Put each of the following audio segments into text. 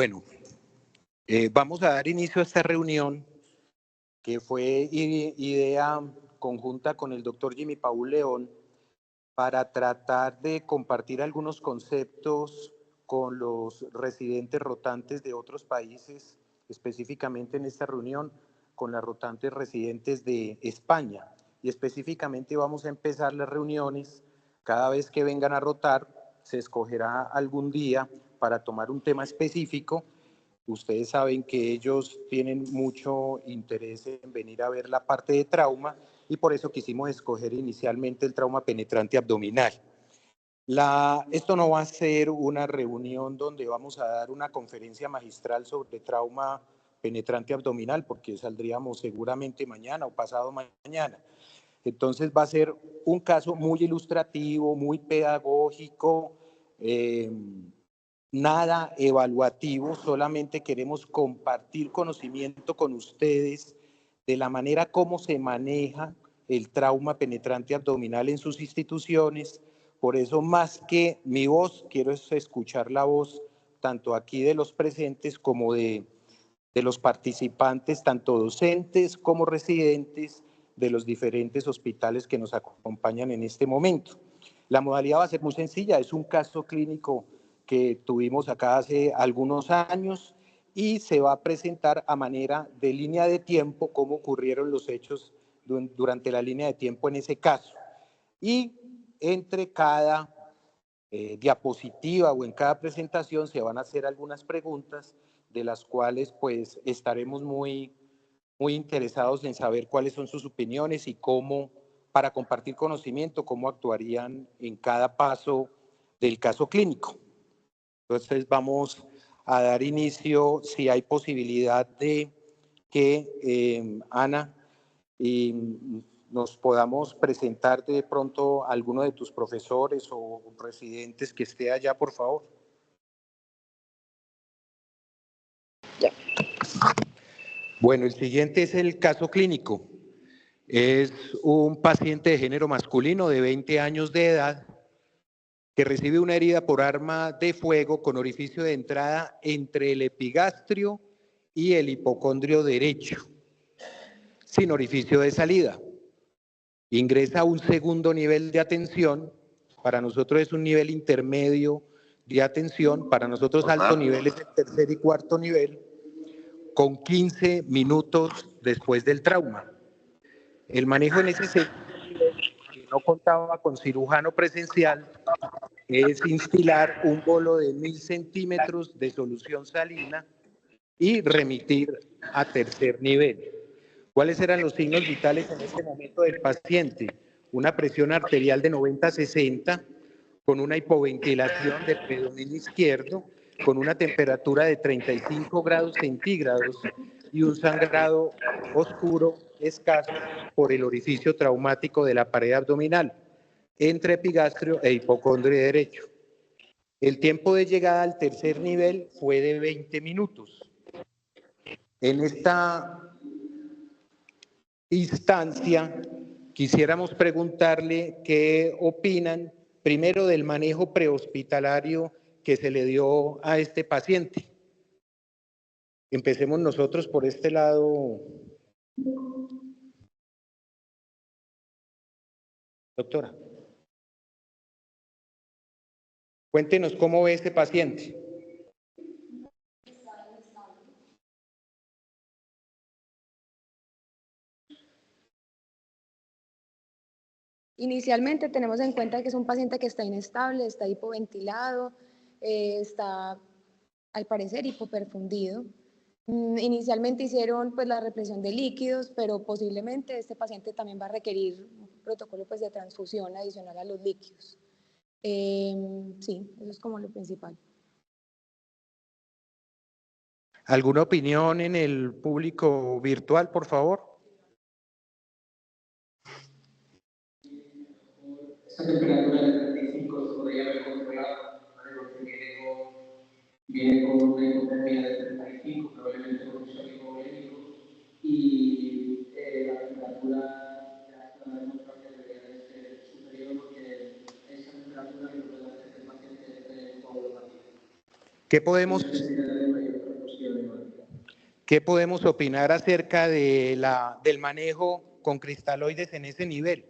Bueno, vamos a dar inicio a esta reunión que fue idea conjunta con el doctor Jimmy Paul León para tratar de compartir algunos conceptos con los residentes rotantes de otros países, específicamente en esta reunión con las rotantes residentes de España. Y específicamente vamos a empezar las reuniones, cada vez que vengan a rotar, se escogerá algún día para tomar un tema específico. Ustedes saben que ellos tienen mucho interés en venir a ver la parte de trauma y por eso quisimos escoger inicialmente el trauma penetrante abdominal. Esto no va a ser una reunión donde vamos a dar una conferencia magistral sobre trauma penetrante abdominal, porque saldríamos seguramente mañana o pasado mañana. Entonces va a ser un caso muy ilustrativo, muy pedagógico, nada evaluativo, solamente queremos compartir conocimiento con ustedes de la manera como se maneja el trauma penetrante abdominal en sus instituciones. Por eso, más que mi voz, quiero escuchar la voz tanto aquí de los presentes como de los participantes, tanto docentes como residentes de los diferentes hospitales que nos acompañan en este momento. La modalidad va a ser muy sencilla, es un caso clínico que tuvimos acá hace algunos años y se va a presentar a manera de línea de tiempo cómo ocurrieron los hechos durante la línea de tiempo en ese caso. Y entre cada diapositiva o en cada presentación se van a hacer algunas preguntas de las cuales pues estaremos muy interesados en saber cuáles son sus opiniones y cómo, para compartir conocimiento, cómo actuarían en cada paso del caso clínico. Entonces vamos a dar inicio, si hay posibilidad de que Ana nos podamos presentar de pronto a alguno de tus profesores o residentes que esté allá, por favor. Ya. Bueno, el siguiente es el caso clínico. Es un paciente de género masculino de 20 años de edad que recibe una herida por arma de fuego con orificio de entrada entre el epigastrio y el hipocondrio derecho, sin orificio de salida. Ingresa a un segundo nivel de atención, para nosotros es un nivel intermedio de atención, para nosotros alto nivel es el tercer y cuarto nivel, con 15 minutos después del trauma. El manejo en ese segundo nivel, que no contaba con cirujano presencial, es instilar un bolo de 1000 centímetros de solución salina y remitir a tercer nivel. ¿Cuáles eran los signos vitales en este momento del paciente? Una presión arterial de 90-60, con una hipoventilación del predominio izquierdo, con una temperatura de 35 grados centígrados y un sangrado oscuro escaso por el orificio traumático de la pared abdominal entre epigastrio e hipocondrio derecho. El tiempo de llegada al tercer nivel fue de 20 minutos. En esta instancia, quisiéramos preguntarle qué opinan primero del manejo prehospitalario que se le dio a este paciente. Empecemos nosotros por este lado. Doctora, cuéntenos cómo ve este paciente. Inicialmente tenemos en cuenta que es un paciente que está inestable, está hipoventilado, está al parecer hipoperfundido. Inicialmente hicieron pues la represión de líquidos, pero posiblemente este paciente también va a requerir un protocolo pues de transfusión adicional a los líquidos. Sí, eso es como lo principal. ¿Alguna opinión en el público virtual, por favor? Esa temperatura de 35 se podría haber controlado, ¿vale? Porque viene con una hipotermia de 35, probablemente con un shock hipovolémico, y la temperatura ya está demostrado que debería de ser superior porque esa temperatura lo que puede hacer que el paciente esté coagulopatía. ¿Qué podemos? ¿Qué podemos opinar acerca de del manejo con cristaloides en ese nivel?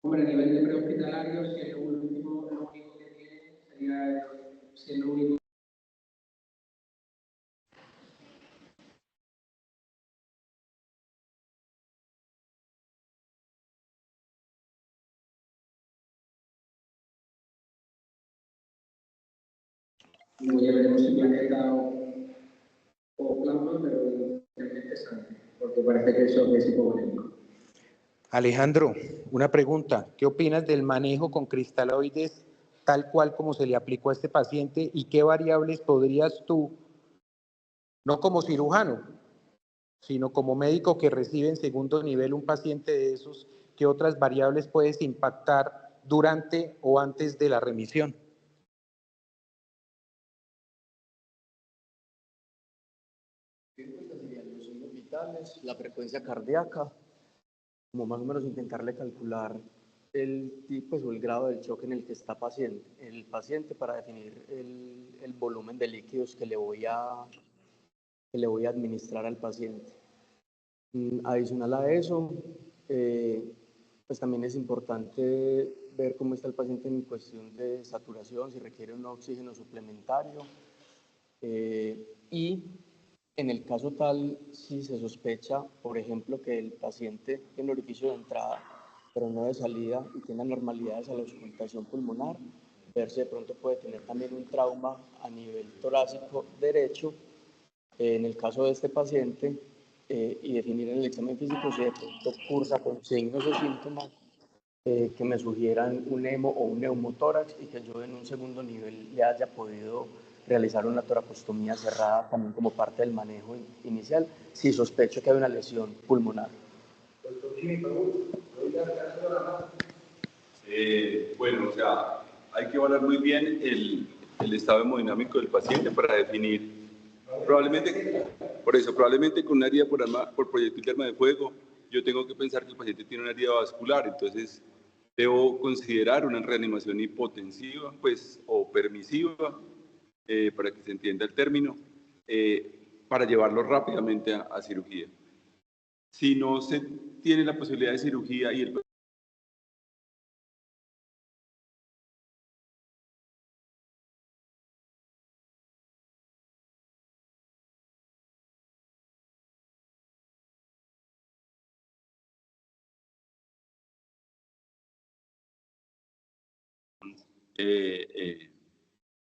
Hombre, a nivel de prehospitalario, si es lo último, lo único que tiene sería, si es lo único. Ya veremos si plaqueta o plasma, pero realmente sangre, porque parece que eso es hipovolémico. Alejandro, una pregunta. ¿Qué opinas del manejo con cristaloides tal cual como se le aplicó a este paciente y qué variables podrías tú, no como cirujano, sino como médico que recibe en segundo nivel un paciente de esos, qué otras variables puedes impactar durante o antes de la remisión? Serían los signos vitales, la frecuencia cardíaca, como más o menos intentarle calcular el tipo o el grado del choque en el que está el paciente para definir el volumen de líquidos que le voy a administrar al paciente. Adicional a eso, pues también es importante ver cómo está el paciente en cuestión de saturación, si requiere un oxígeno suplementario y en el caso tal, si se sospecha, por ejemplo, que el paciente tiene orificio de entrada, pero no de salida y tiene anormalidades a la auscultación pulmonar, ver si de pronto puede tener también un trauma a nivel torácico derecho, en el caso de este paciente, y definir en el examen físico si de pronto cursa con signos o síntomas que me sugieran un hemo o un neumotórax y que yo en un segundo nivel le haya podido realizar una toracostomía cerrada también como parte del manejo inicial si sospecho que hay una lesión pulmonar. Bueno, o sea, hay que evaluar muy bien el estado hemodinámico del paciente para definir, probablemente con una herida por proyectil de arma de fuego, yo tengo que pensar que el paciente tiene una herida vascular, entonces debo considerar una reanimación hipotensiva, pues, o permisiva, para que se entienda el término, para llevarlo rápidamente a cirugía. Si no se tiene la posibilidad de cirugía y el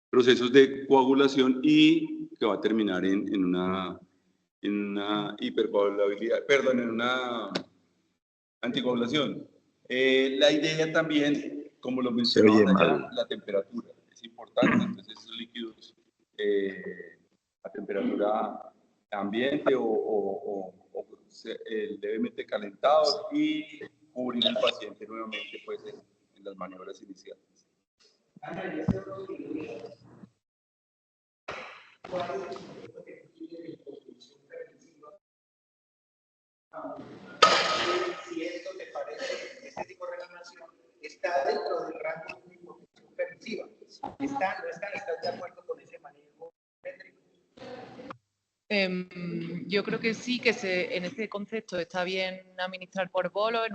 procesos de coagulación y que va a terminar en una hipercoagulabilidad, perdón, en una anticoagulación. La idea también, como lo mencionaba, la temperatura es importante, entonces esos líquidos a temperatura ambiente o levemente calentados y cubrir al paciente nuevamente pues, en las maniobras iniciales. Si esto te parece, este tipo de reanimación está dentro del rango de hipotensión permisiva. ¿No estás de acuerdo con ese manejo métrico? Yo creo que sí, que en este concepto está bien administrar por bolos.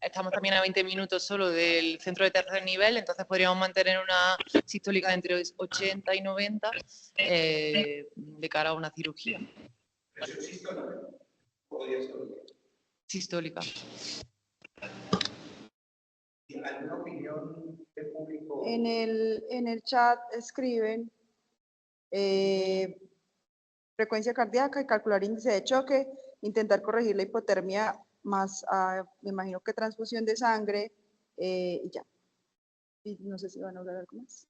Estamos también a 20 minutos solo del centro de tercer nivel, entonces podríamos mantener una sistólica entre 80 y 90 de cara a una cirugía. ¿Presión sistólica o diastólica? Sistólica. ¿Alguna opinión del público? En el chat escriben frecuencia cardíaca y calcular índice de choque, intentar corregir la hipotermia más, me imagino que transfusión de sangre y ya. Y no sé si van a hablar algo más.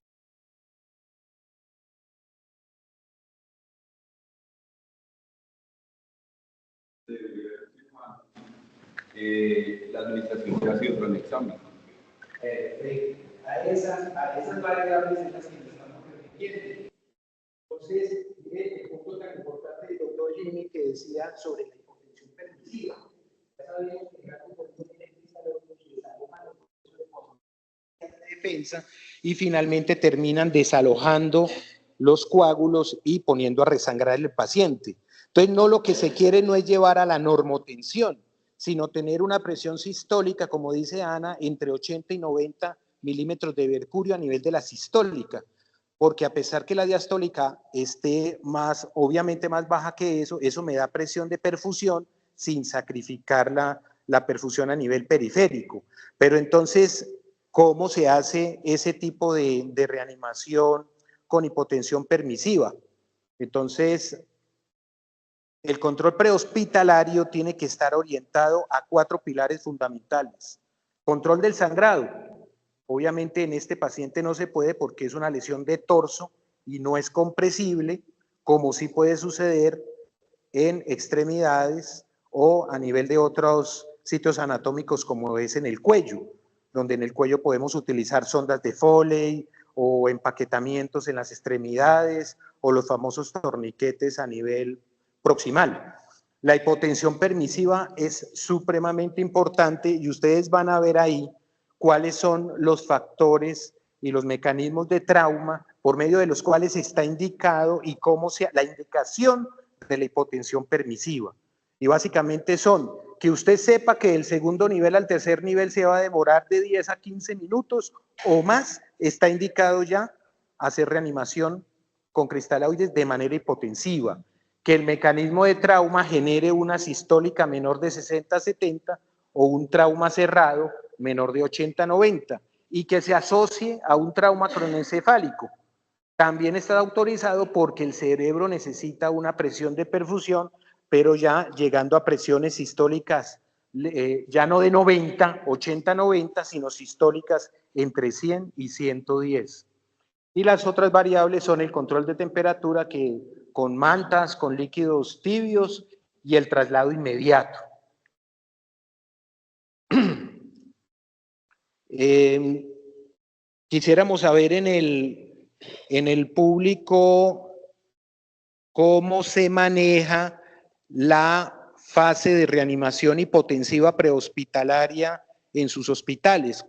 La administración de ácido tranexámico. A esas variables en las que nos estamos refiriendo. Entonces, el punto tan importante del doctor Jimmy que decía sobre la hipotensión permisiva. Ya sabemos que el rango tiene cristaloides y desalojan los procesos de defensa Y finalmente terminan desalojando los coágulos y poniendo a resangrar el paciente. Entonces, no, lo que se quiere no es llevar a la normotensión, sino tener una presión sistólica, como dice Ana, entre 80 y 90 milímetros de mercurio a nivel de la sistólica, porque a pesar que la diastólica esté más, obviamente más baja que eso me da presión de perfusión sin sacrificar la perfusión a nivel periférico. Pero entonces, ¿cómo se hace ese tipo de reanimación con hipotensión permisiva? Entonces, el control prehospitalario tiene que estar orientado a 4 pilares fundamentales. Control del sangrado. Obviamente en este paciente no se puede porque es una lesión de torso y no es compresible, como sí puede suceder en extremidades o a nivel de otros sitios anatómicos como es en el cuello, donde en el cuello podemos utilizar sondas de Foley o empaquetamientos en las extremidades o los famosos torniquetes a nivel proximal. La hipotensión permisiva es supremamente importante y ustedes van a ver ahí cuáles son los factores y los mecanismos de trauma por medio de los cuales está indicado y cómo la indicación de la hipotensión permisiva. Y básicamente son que usted sepa que del segundo nivel al tercer nivel se va a demorar de 10 a 15 minutos o más, está indicado ya hacer reanimación con cristaloides de manera hipotensiva, que el mecanismo de trauma genere una sistólica menor de 60 a 70 o un trauma cerrado menor de 80 a 90 y que se asocie a un trauma cronoencefálico. También está autorizado porque el cerebro necesita una presión de perfusión, pero ya llegando a presiones sistólicas, ya no de 90, 80, 90, sino sistólicas entre 100 y 110. Y las otras variables son el control de temperatura, que con mantas, con líquidos tibios y el traslado inmediato. Quisiéramos saber en el público cómo se maneja la fase de reanimación hipotensiva prehospitalaria en sus hospitales.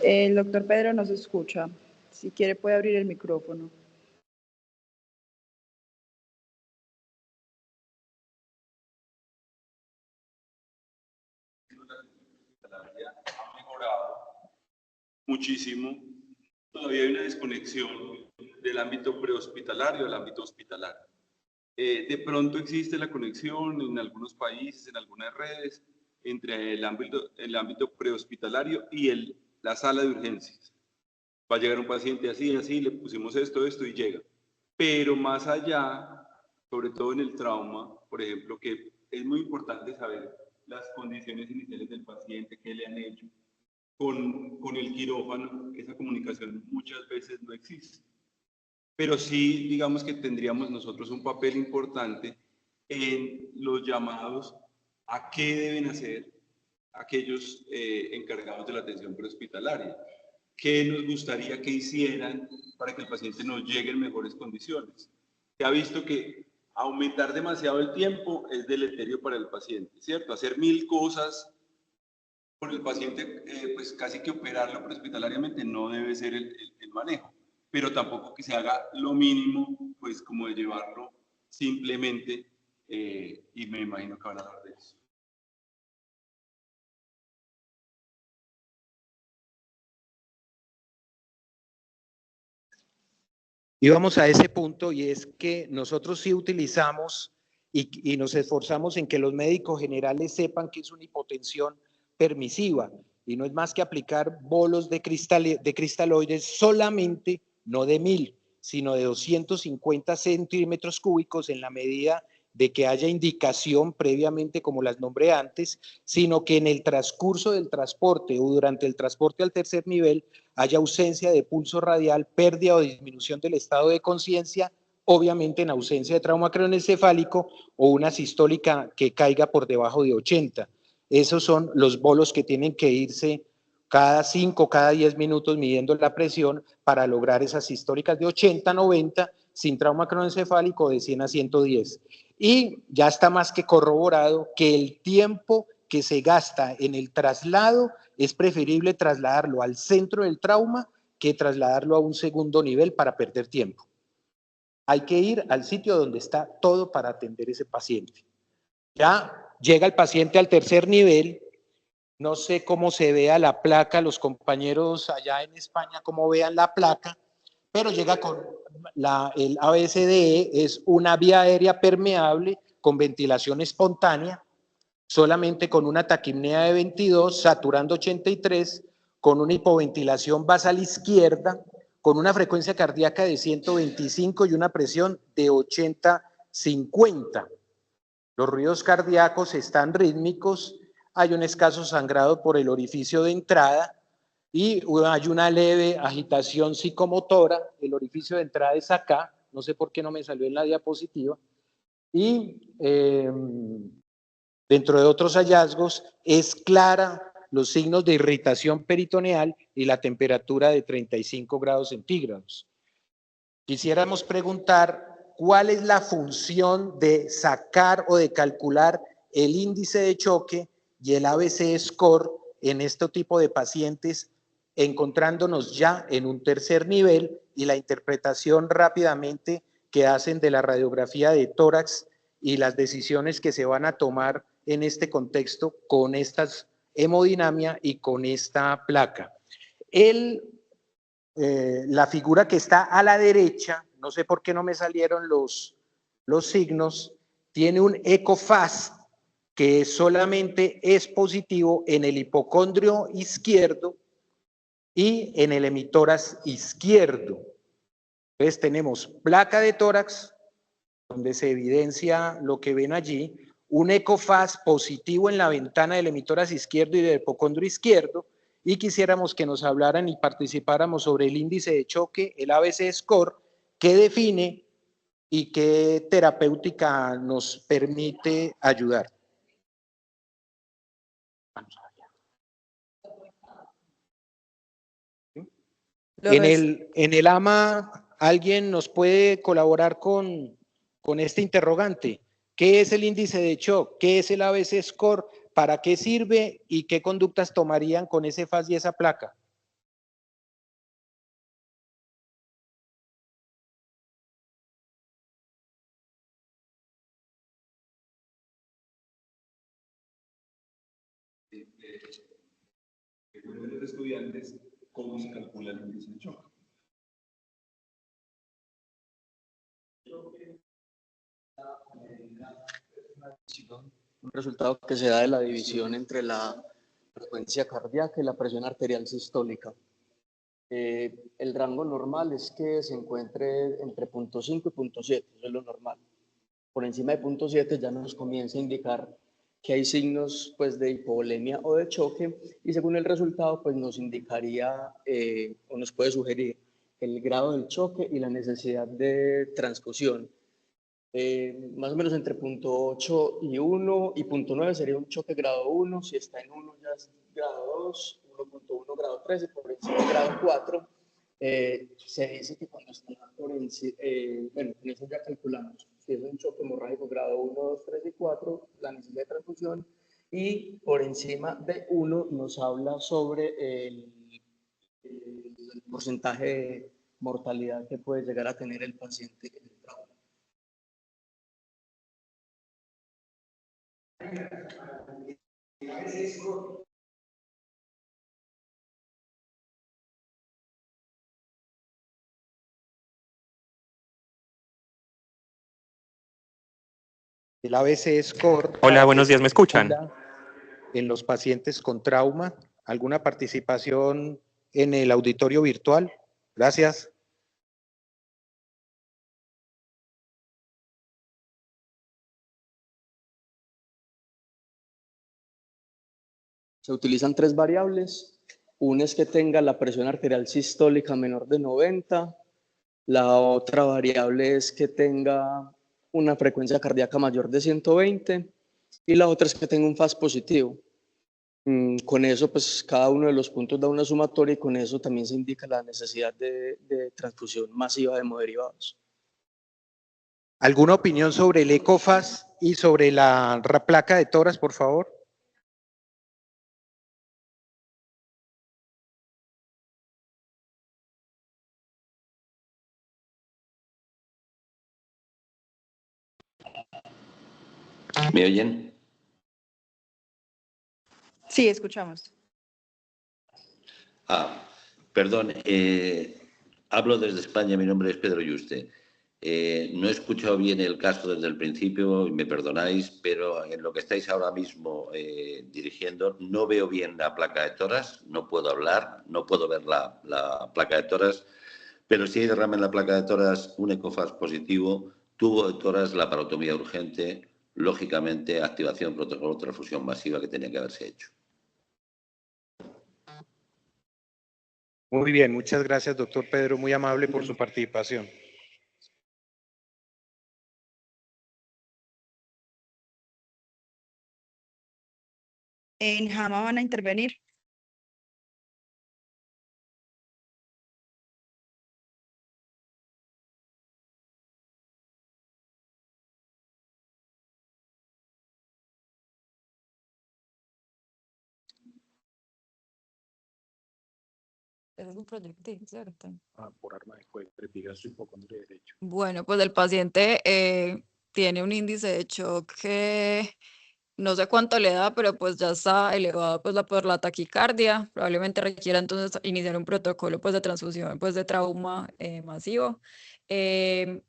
El doctor Pedro no se escucha. Si quiere puede abrir el micrófono. Ha mejorado muchísimo. Todavía hay una desconexión del ámbito prehospitalario al ámbito hospitalario. De pronto existe la conexión en algunos países, en algunas redes, entre el ámbito prehospitalario y la sala de urgencias. Va a llegar un paciente así, así, le pusimos esto y llega. Pero más allá, sobre todo en el trauma, por ejemplo, que es muy importante saber las condiciones iniciales del paciente, qué le han hecho. Con el quirófano, esa comunicación muchas veces no existe. Pero sí, digamos que tendríamos nosotros un papel importante en los llamados a qué deben hacer aquellos encargados de la atención prehospitalaria. ¿Qué nos gustaría que hicieran para que el paciente nos llegue en mejores condiciones? Se ha visto que aumentar demasiado el tiempo es deleterio para el paciente, ¿cierto? Hacer 1000 cosas por el paciente, pues casi que operarlo prehospitalariamente no debe ser el manejo, pero tampoco que se haga lo mínimo, pues como de llevarlo simplemente, y me imagino que van a hablar de eso. íbamos a ese punto, y es que nosotros sí utilizamos y nos esforzamos en que los médicos generales sepan que es una hipotensión permisiva y no es más que aplicar bolos de cristaloides solamente, no de 1000, sino de 250 centímetros cúbicos en la medida de que haya indicación previamente, como las nombré antes, sino que en el transcurso del transporte o durante el transporte al tercer nivel haya ausencia de pulso radial, pérdida o disminución del estado de conciencia, obviamente en ausencia de trauma craneoencefálico o una sistólica que caiga por debajo de 80. Esos son los bolos que tienen que irse cada 5, cada 10 minutos midiendo la presión para lograr esas sistólicas de 80, 90 sin trauma craneoencefálico de 100 a 110. Y ya está más que corroborado que el tiempo que se gasta en el traslado es preferible trasladarlo al centro del trauma que trasladarlo a un segundo nivel para perder tiempo. Hay que ir al sitio donde está todo para atender ese paciente. Ya llega el paciente al tercer nivel, no sé cómo se vea la placa, los compañeros allá en España cómo vean la placa, pero llega con el ABCDE, es una vía aérea permeable con ventilación espontánea, solamente con una taquipnea de 22, saturando 83, con una hipoventilación basal izquierda, con una frecuencia cardíaca de 125 y una presión de 80-50. Los ruidos cardíacos están rítmicos, hay un escaso sangrado por el orificio de entrada y hay una leve agitación psicomotora, el orificio de entrada es acá, no sé por qué no me salió en la diapositiva, y dentro de otros hallazgos, es clara los signos de irritación peritoneal y la temperatura de 35 grados centígrados. Quisiéramos preguntar cuál es la función de sacar o de calcular el índice de choque y el ABC score en este tipo de pacientes, encontrándonos ya en un tercer nivel y la interpretación rápidamente que hacen de la radiografía de tórax y las decisiones que se van a tomar en este contexto con estas hemodinamia y con esta placa. La figura que está a la derecha, no sé por qué no me salieron los signos, tiene un eco fast que solamente es positivo en el hipocondrio izquierdo y en el hemitórax izquierdo. Entonces tenemos placa de tórax, donde se evidencia lo que ven allí, un ecofaz positivo en la ventana del hemitórax izquierdo y del hipocondrio izquierdo, y quisiéramos que nos hablaran y participáramos sobre el índice de choque, el ABC score, que define y qué terapéutica nos permite ayudar. En el AMA, ¿alguien nos puede colaborar con este interrogante? ¿Qué es el índice de shock? ¿Qué es el ABC score? ¿Para qué sirve? ¿Y qué conductas tomarían con ese FAS y esa placa? Los estudiantes, ¿cómo se calcula el índice de choque? Un resultado que se da de la división entre la frecuencia cardíaca y la presión arterial sistólica. El rango normal es que se encuentre entre 0.5 y 0.7, eso es lo normal. Por encima de 0.7 ya nos comienza a indicar que hay signos pues, de hipovolemia o de choque, y según el resultado pues, nos indicaría o nos puede sugerir el grado del choque y la necesidad de transfusión. Más o menos entre 0.8 y 1 y 0.9 sería un choque grado 1, si está en 1 ya es grado 2, 1.1 grado 3 y por encima de grado 4. Se dice que cuando está por encima, bueno, con eso ya calculamos, si es un choque hemorrágico grado 1, 2, 3 y 4, la necesidad de transfusión, y por encima de 1 nos habla sobre el porcentaje de mortalidad que puede llegar a tener el paciente en el trauma. El ABC Score. Hola, buenos días, ¿me escuchan? En los pacientes con trauma. ¿Alguna participación en el auditorio virtual? Gracias. Se utilizan 3 variables. Una es que tenga la presión arterial sistólica menor de 90. La otra variable es que tenga una frecuencia cardíaca mayor de 120. Y la otra es que tenga un FAS positivo. Con eso, pues cada uno de los puntos da una sumatoria y con eso también se indica la necesidad de transfusión masiva de hemoderivados. ¿Alguna opinión sobre el ECOFAS y sobre la placa de toras, por favor? ¿Me oyen? Sí, escuchamos. Perdón, hablo desde España, mi nombre es Pedro Yuste. No he escuchado bien el caso desde el principio, y me perdonáis, pero en lo que estáis ahora mismo dirigiendo, no veo bien la placa de toras, no puedo hablar, no puedo ver la placa de toras, pero si hay derrame en la placa de toras, un ECOFAS positivo, tubo de toras, laparotomía urgente, lógicamente activación protocolo de transfusión masiva que tenía que haberse hecho. Muy bien, muchas gracias, doctor Pedro, muy amable por su participación. En JAMA van a intervenir. Es un proyectil, ¿cierto? Por arma de fuego, prefigazo hipocondria derecho. Bueno, pues el paciente tiene un índice de shock que no sé cuánto le da, pero pues ya está elevado pues por la taquicardia. Probablemente requiera entonces iniciar un protocolo pues de transfusión pues de trauma masivo. Dice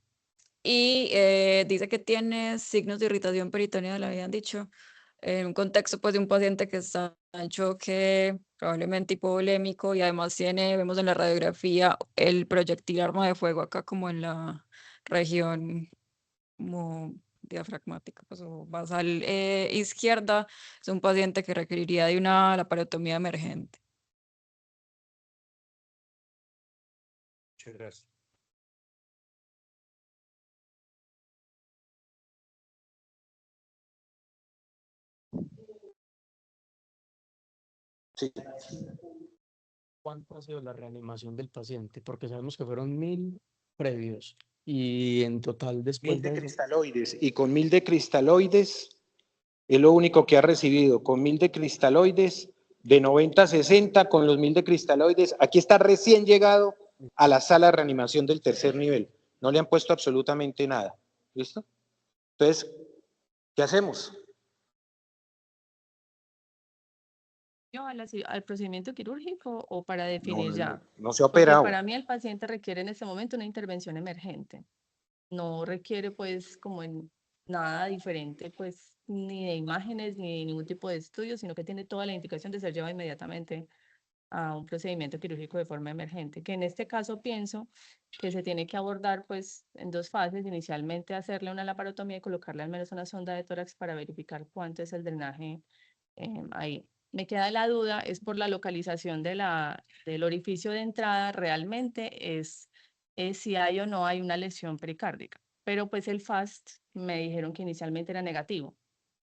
que tiene signos de irritación peritoneal, le habían dicho, en un contexto pues de un paciente que está en choque, probablemente hipovolémico, y además tiene, vemos en la radiografía, el proyectil arma de fuego acá como en la región como diafragmática, pues, o basal izquierda. Es un paciente que requeriría de una laparotomía emergente. Muchas gracias. Sí. ¿Cuánto ha sido la reanimación del paciente? Porque sabemos que fueron 1000 previos y en total después 1000 de de eso, cristaloides, y con 1000 de cristaloides es lo único que ha recibido, con 1000 de cristaloides, de 90 a 60, con los 1000 de cristaloides. Aquí está recién llegado a la sala de reanimación del tercer nivel. No le han puesto absolutamente nada. ¿Listo? Entonces, ¿qué hacemos? ¿Al procedimiento quirúrgico o para definir ya? No se ha Porque operado. para mí el paciente requiere en este momento una intervención emergente. No requiere pues como en nada diferente pues ni de imágenes ni de ningún tipo de estudio, sino que tiene toda la indicación de ser llevado inmediatamente a un procedimiento quirúrgico de forma emergente, que en este caso pienso que se tiene que abordar pues en 2 fases, inicialmente hacerle una laparotomía y colocarle al menos una sonda de tórax para verificar cuánto es el drenaje ahí. Me queda la duda, es por la localización del orificio de entrada, realmente es si hay o no hay una lesión pericárdica, pero pues el FAST me dijeron que inicialmente era negativo.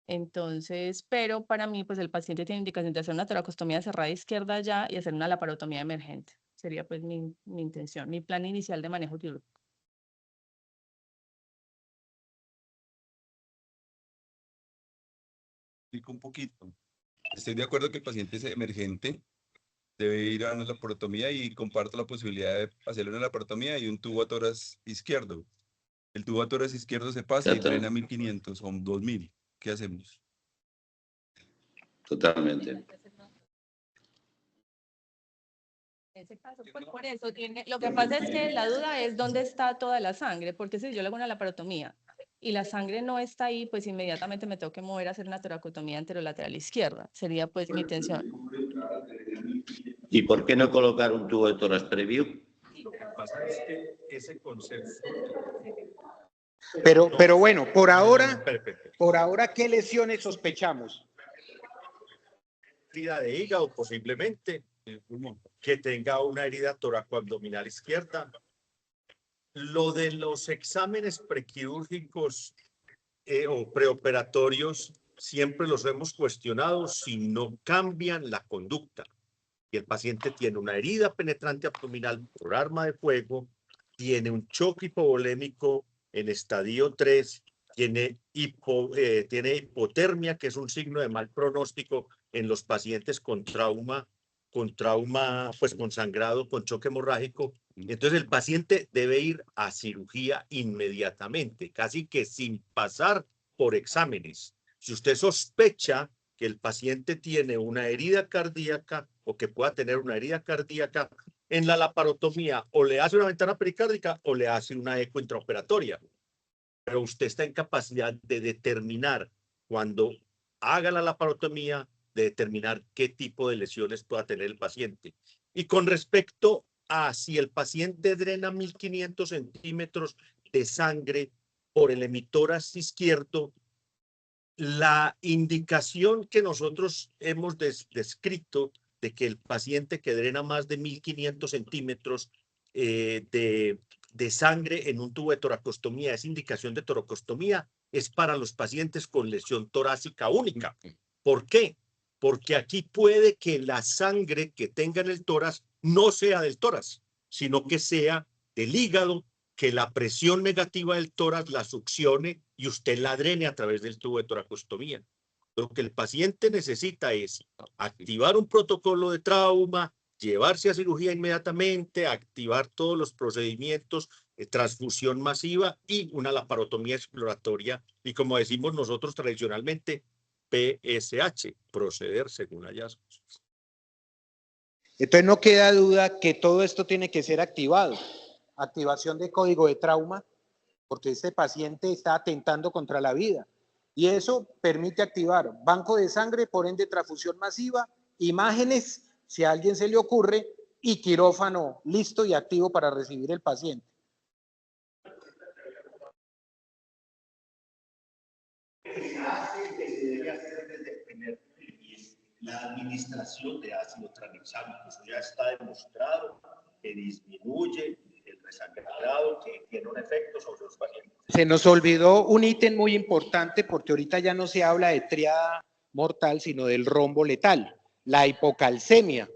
Entonces, pero para mí, pues el paciente tiene indicación de hacer una toracostomía cerrada izquierda ya y hacer una laparotomía emergente. Sería pues mi intención, mi plan inicial de manejo quirúrgico. Explico un poquito. Estoy de acuerdo que el paciente es emergente, debe ir a una laparotomía y comparto la posibilidad de hacerle una laparotomía y un tubo a toras izquierdo. El tubo a toras izquierdo se pasa y drena 1500 o 2000. ¿Qué hacemos? Totalmente. En ese caso, pues por eso tiene, lo que pasa es que la duda es dónde está toda la sangre, porque si yo le hago una laparotomía y la sangre no está ahí, pues inmediatamente me tengo que mover a hacer una toracotomía anterolateral izquierda. Sería pues mi intención. ¿Y por qué no colocar un tubo de tórax previo? Lo que pasa es que ese concepto... Pero bueno, por ahora, ¿qué lesiones sospechamos? Herida de hígado, posiblemente, que tenga una herida toracoabdominal izquierda. Lo de los exámenes prequirúrgicos o preoperatorios, siempre los hemos cuestionado si no cambian la conducta. Y el paciente tiene una herida penetrante abdominal por arma de fuego, tiene un choque hipovolémico en estadio 3, tiene hipotermia, que es un signo de mal pronóstico en los pacientes con trauma, pues con sangrado, con choque hemorrágico. Entonces el paciente debe ir a cirugía inmediatamente, casi que sin pasar por exámenes. Si usted sospecha que el paciente tiene una herida cardíaca o que pueda tener una herida cardíaca, en la laparotomía o le hace una ventana pericárdica o le hace una eco intraoperatoria. Pero usted está en capacidad de determinar, cuando haga la laparotomía, de determinar qué tipo de lesiones pueda tener el paciente. Y con respecto a si el paciente drena 1.500 centímetros de sangre por el hemitórax izquierdo, la indicación que nosotros hemos descrito de que el paciente que drena más de 1.500 centímetros de sangre en un tubo de toracostomía, esa indicación de toracostomía es para los pacientes con lesión torácica única. ¿Por qué? Porque aquí puede que la sangre que tenga en el tórax no sea del tórax, sino que sea del hígado, que la presión negativa del tórax la succione y usted la drene a través del tubo de toracostomía. Lo que el paciente necesita es activar un protocolo de trauma, llevarse a cirugía inmediatamente, activar todos los procedimientos de transfusión masiva y una laparotomía exploratoria. Y como decimos nosotros tradicionalmente, PSH, proceder según hallazgos. Entonces no queda duda que todo esto tiene que ser activado. Activación de código de trauma, porque este paciente está atentando contra la vida. Y eso permite activar banco de sangre, por ende transfusión masiva, imágenes, si a alguien se le ocurre, y quirófano listo y activo para recibir el paciente. Que se debe hacer desde el primer trimestre, la administración de ácido tranexámico. Eso ya está demostrado que disminuye el resangrado, que tiene un efecto sobre los pacientes. Se nos olvidó un ítem muy importante, porque ahorita ya no se habla de tríada mortal, sino del rombo letal, la hipocalcemia.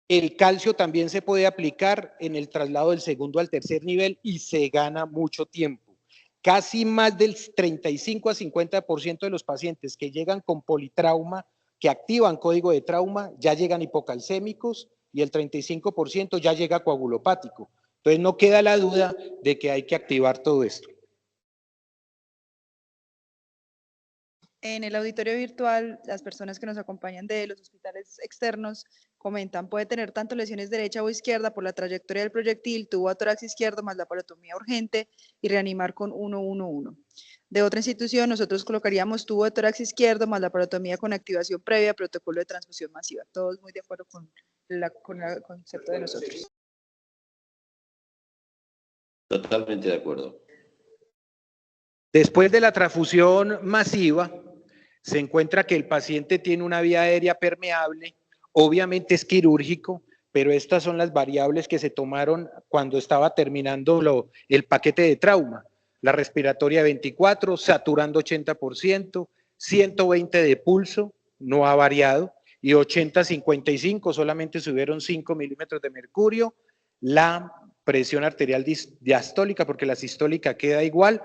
El calcio también se puede aplicar en el traslado del segundo al tercer nivel y se gana mucho tiempo. Casi más del 35 a 50% de los pacientes que llegan con politrauma, que activan código de trauma, ya llegan hipocalcémicos y el 35% ya llega coagulopático. Entonces no queda la duda de que hay que activar todo esto. En el auditorio virtual, las personas que nos acompañan de los hospitales externos comentan, puede tener tanto lesiones derecha o izquierda por la trayectoria del proyectil, tubo a tórax izquierdo más laparotomía urgente y reanimar con 111. De otra institución, nosotros colocaríamos tubo de tórax izquierdo más laparotomía con activación previa, protocolo de transfusión masiva. Todos muy de acuerdo con el concepto de nosotros. Totalmente de acuerdo. Después de la transfusión masiva, se encuentra que el paciente tiene una vía aérea permeable, obviamente es quirúrgico, pero estas son las variables que se tomaron cuando estaba terminando el paquete de trauma. La respiratoria 24, saturando 80%, 120 de pulso, no ha variado, y 80-55, solamente subieron 5 milímetros de mercurio. La presión arterial diastólica, porque la sistólica queda igual.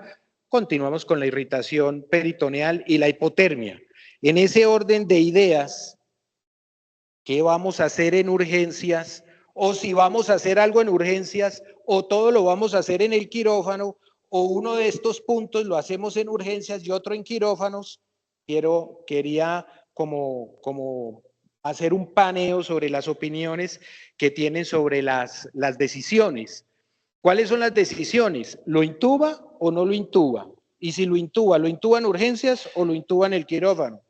Continuamos con la irritación peritoneal y la hipotermia. En ese orden de ideas, ¿qué vamos a hacer en urgencias? O si vamos a hacer algo en urgencias, o todo lo vamos a hacer en el quirófano, o uno de estos puntos lo hacemos en urgencias y otro en quirófanos. Quería como hacer un paneo sobre las opiniones que tienen sobre las decisiones. ¿Cuáles son las decisiones? ¿Lo intuba o no lo intuba? Y si lo intuba en urgencias o lo intuba en el quirófano.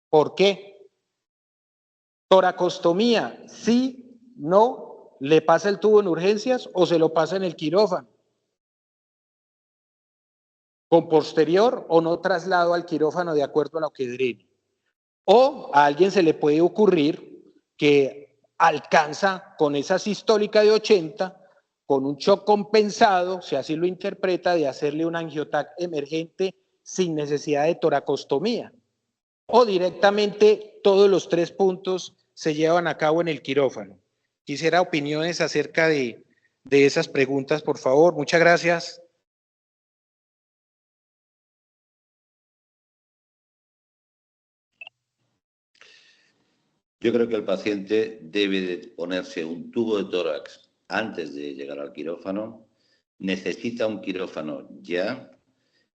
¿Por qué? Toracostomía, sí, no, le pasa el tubo en urgencias o se lo pasa en el quirófano. Con posterior o no traslado al quirófano de acuerdo a lo que drene. O a alguien se le puede ocurrir que alcanza con esa sistólica de 80, con un shock compensado, si así lo interpreta, de hacerle un angiotac emergente sin necesidad de toracostomía. O directamente todos los 3 puntos se llevan a cabo en el quirófano. Quisiera opiniones acerca de esas preguntas, por favor. Muchas gracias. Yo creo que el paciente debe de ponerse un tubo de tórax antes de llegar al quirófano, necesita un quirófano ya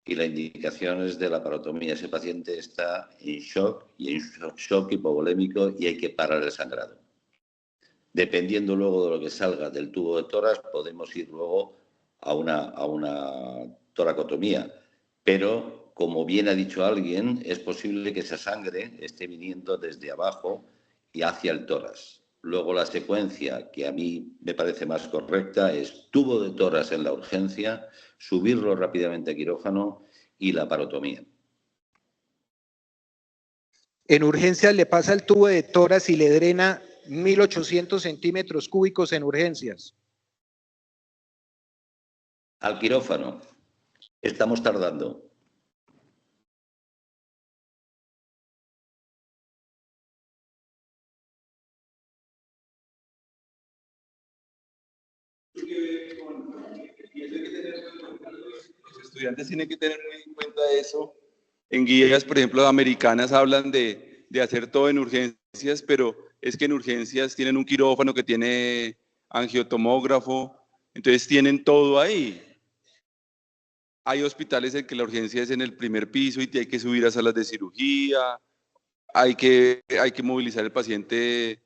y la indicación es de la laparotomía. Ese paciente está en shock y en shock hipovolémico y hay que parar el sangrado. Dependiendo luego de lo que salga del tubo de tórax, podemos ir luego a una toracotomía. Pero, como bien ha dicho alguien, es posible que esa sangre esté viniendo desde abajo y hacia el tórax. Luego la secuencia que a mí me parece más correcta es tubo de tórax en la urgencia, subirlo rápidamente a quirófano y la laparotomía. En urgencias le pasa el tubo de tórax y le drena 1.800 centímetros cúbicos en urgencias. Al quirófano. Estamos tardando. Los estudiantes tienen que tener muy en cuenta eso. En guías, por ejemplo, americanas hablan de hacer todo en urgencias, pero es que en urgencias tienen un quirófano que tiene angiotomógrafo, entonces tienen todo ahí. Hay hospitales en que la urgencia es en el primer piso y hay que subir a salas de cirugía, hay que movilizar al paciente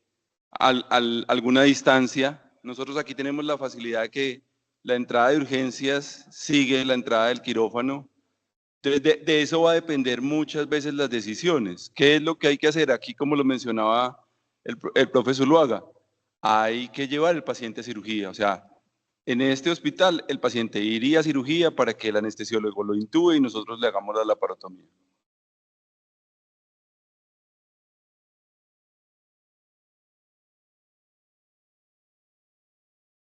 a alguna distancia. Nosotros aquí tenemos la facilidad de que la entrada de urgencias sigue la entrada del quirófano. Entonces, de eso va a depender muchas veces las decisiones. ¿Qué es lo que hay que hacer? Aquí, como lo mencionaba el profesor Zuluaga, hay que llevar al paciente a cirugía. O sea, en este hospital el paciente iría a cirugía para que el anestesiólogo lo intube y nosotros le hagamos la laparotomía.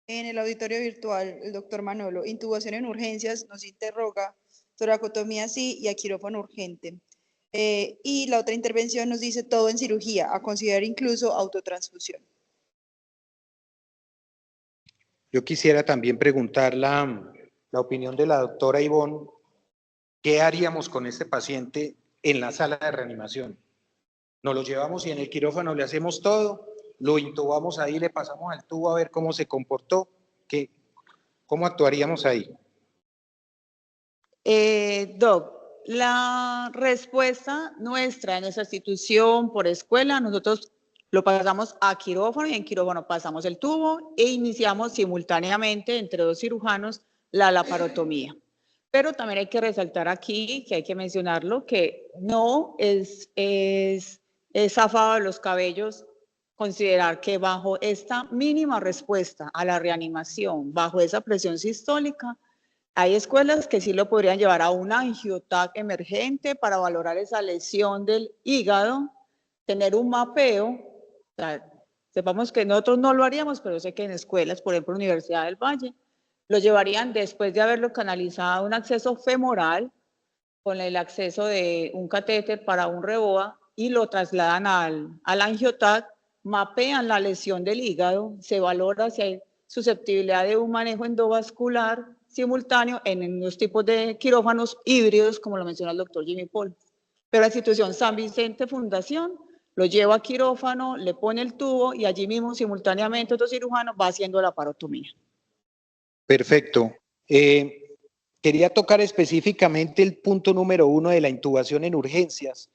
En el auditorio virtual, el doctor Manolo, intubación en urgencias, nos interroga, toracotomía sí y a quirófano urgente. Y la otra intervención nos dice todo en cirugía, a considerar incluso autotransfusión. Yo quisiera también preguntar la opinión de la doctora Ivonne. ¿Qué haríamos con este paciente en la sala de reanimación? Nos lo llevamos y en el quirófano le hacemos todo, lo intubamos ahí, le pasamos al tubo a ver cómo se comportó, ¿cómo actuaríamos ahí? Doc, la respuesta nuestra en nuestra institución por escuela, nosotros lo pasamos a quirófano y en quirófano pasamos el tubo e iniciamos simultáneamente entre 2 cirujanos la laparotomía. Pero también hay que resaltar aquí, que hay que mencionarlo, que no es zafado de los cabellos considerar que bajo esta mínima respuesta a la reanimación, bajo esa presión sistólica, hay escuelas que sí lo podrían llevar a un angiotac emergente para valorar esa lesión del hígado, tener un mapeo. O sea, sepamos que nosotros no lo haríamos, pero sé que en escuelas, por ejemplo, Universidad del Valle, lo llevarían después de haberlo canalizado a un acceso femoral con el acceso de un catéter para un REBOA y lo trasladan al angiotac, mapean la lesión del hígado, se valora si hay susceptibilidad de un manejo endovascular simultáneo en los tipos de quirófanos híbridos, como lo menciona el doctor Jimmy Paul. Pero la institución San Vicente Fundación lo lleva a quirófano, le pone el tubo y allí mismo simultáneamente otro cirujano va haciendo la laparotomía. Perfecto. Quería tocar específicamente el punto número 1 de la intubación en urgencias,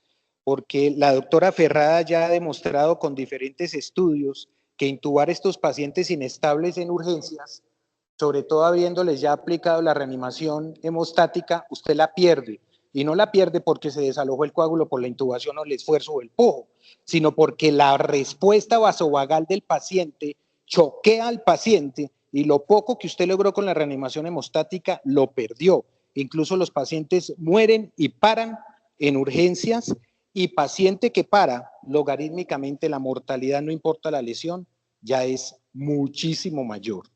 porque la doctora Ferrada ya ha demostrado con diferentes estudios que intubar estos pacientes inestables en urgencias sobre todo habiéndoles ya aplicado la reanimación hemostática, usted la pierde. Y no la pierde porque se desalojó el coágulo por la intubación o el esfuerzo o el pujo, sino porque la respuesta vasovagal del paciente choquea al paciente y lo poco que usted logró con la reanimación hemostática lo perdió. Incluso los pacientes mueren y paran en urgencias, y paciente que para, logarítmicamente la mortalidad, no importa la lesión, ya es muchísimo mayor.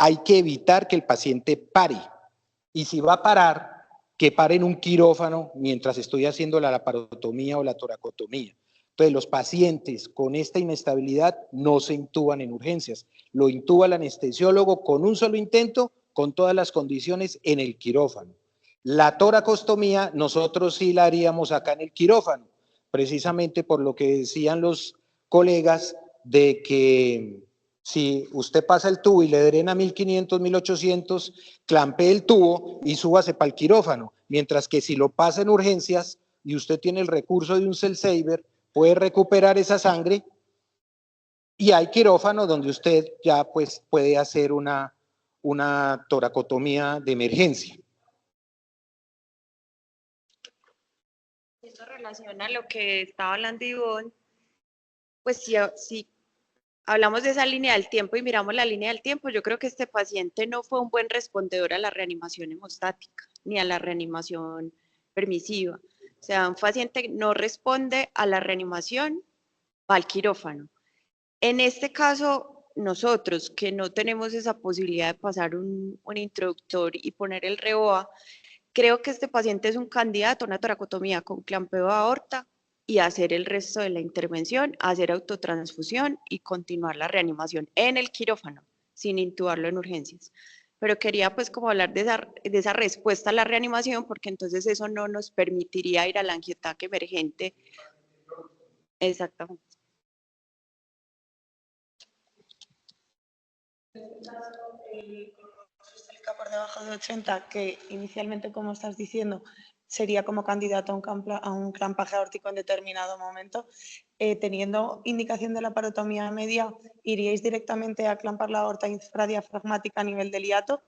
Hay que evitar que el paciente pare, y si va a parar, que pare en un quirófano mientras estoy haciendo la laparotomía o la toracotomía. Entonces, los pacientes con esta inestabilidad no se intuban en urgencias, lo intuba el anestesiólogo con un solo intento, con todas las condiciones en el quirófano. La toracostomía nosotros sí la haríamos acá en el quirófano, precisamente por lo que decían los colegas de que si usted pasa el tubo y le drena 1500, 1800, clampee el tubo y súbase para el quirófano, mientras que si lo pasa en urgencias y usted tiene el recurso de un cell saver, puede recuperar esa sangre y hay quirófano donde usted ya pues puede hacer una toracotomía de emergencia. Eso relaciona a lo que estaba hablando Ivonne, pues si hablamos de esa línea del tiempo y miramos la línea del tiempo, yo creo que este paciente no fue un buen respondedor a la reanimación hemostática ni a la reanimación permisiva. O sea, un paciente no responde a la reanimación, va al quirófano. En este caso, nosotros que no tenemos esa posibilidad de pasar un introductor y poner el REOA, creo que este paciente es un candidato a una toracotomía con clampeo de aorta y hacer el resto de la intervención, hacer autotransfusión y continuar la reanimación en el quirófano, sin intubarlo en urgencias. Pero quería pues como hablar de esa respuesta a la reanimación, porque entonces eso no nos permitiría ir al angiotaque emergente. Exactamente. Por debajo de 80, que inicialmente, como estás diciendo, sería como candidato a un clampaje aórtico en determinado momento, teniendo indicación de la parotomía media, ¿iríais directamente a clampar la aorta infradiafragmática a nivel del hiato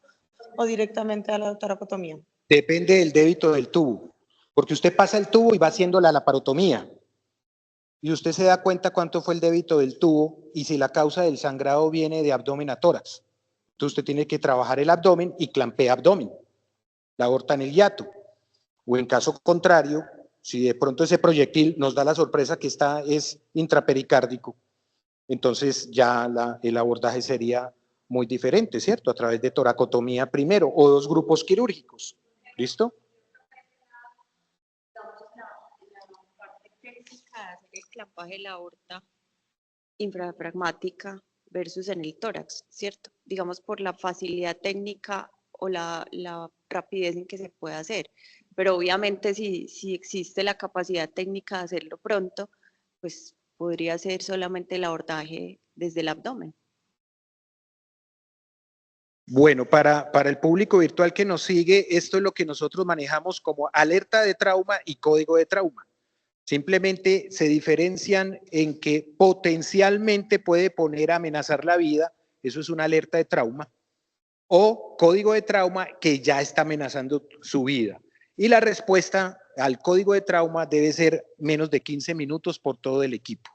o directamente a la toracotomía? Depende del débito del tubo, porque usted pasa el tubo y va haciendo la laparotomía, y usted se da cuenta cuánto fue el débito del tubo y si la causa del sangrado viene de abdomen a tórax. Entonces usted tiene que trabajar el abdomen y clampea abdomen, la aorta en el hiato. O en caso contrario, si de pronto ese proyectil nos da la sorpresa que es intrapericárdico, entonces ya el abordaje sería muy diferente, ¿cierto? A través de toracotomía primero o 2 grupos quirúrgicos. ¿Listo? La parte técnica de hacer el clampaje de la aorta infradiafragmática versus en el tórax, ¿cierto? Digamos por la facilidad técnica o la rapidez en que se puede hacer. Pero obviamente si existe la capacidad técnica de hacerlo pronto, pues podría ser solamente el abordaje desde el abdomen. Bueno, para el público virtual que nos sigue, esto es lo que nosotros manejamos como alerta de trauma y código de trauma. Simplemente se diferencian en que potencialmente puede poner a amenazar la vida, eso es una alerta de trauma, o código de trauma que ya está amenazando su vida. Y la respuesta al código de trauma debe ser menos de 15 minutos por todo el equipo.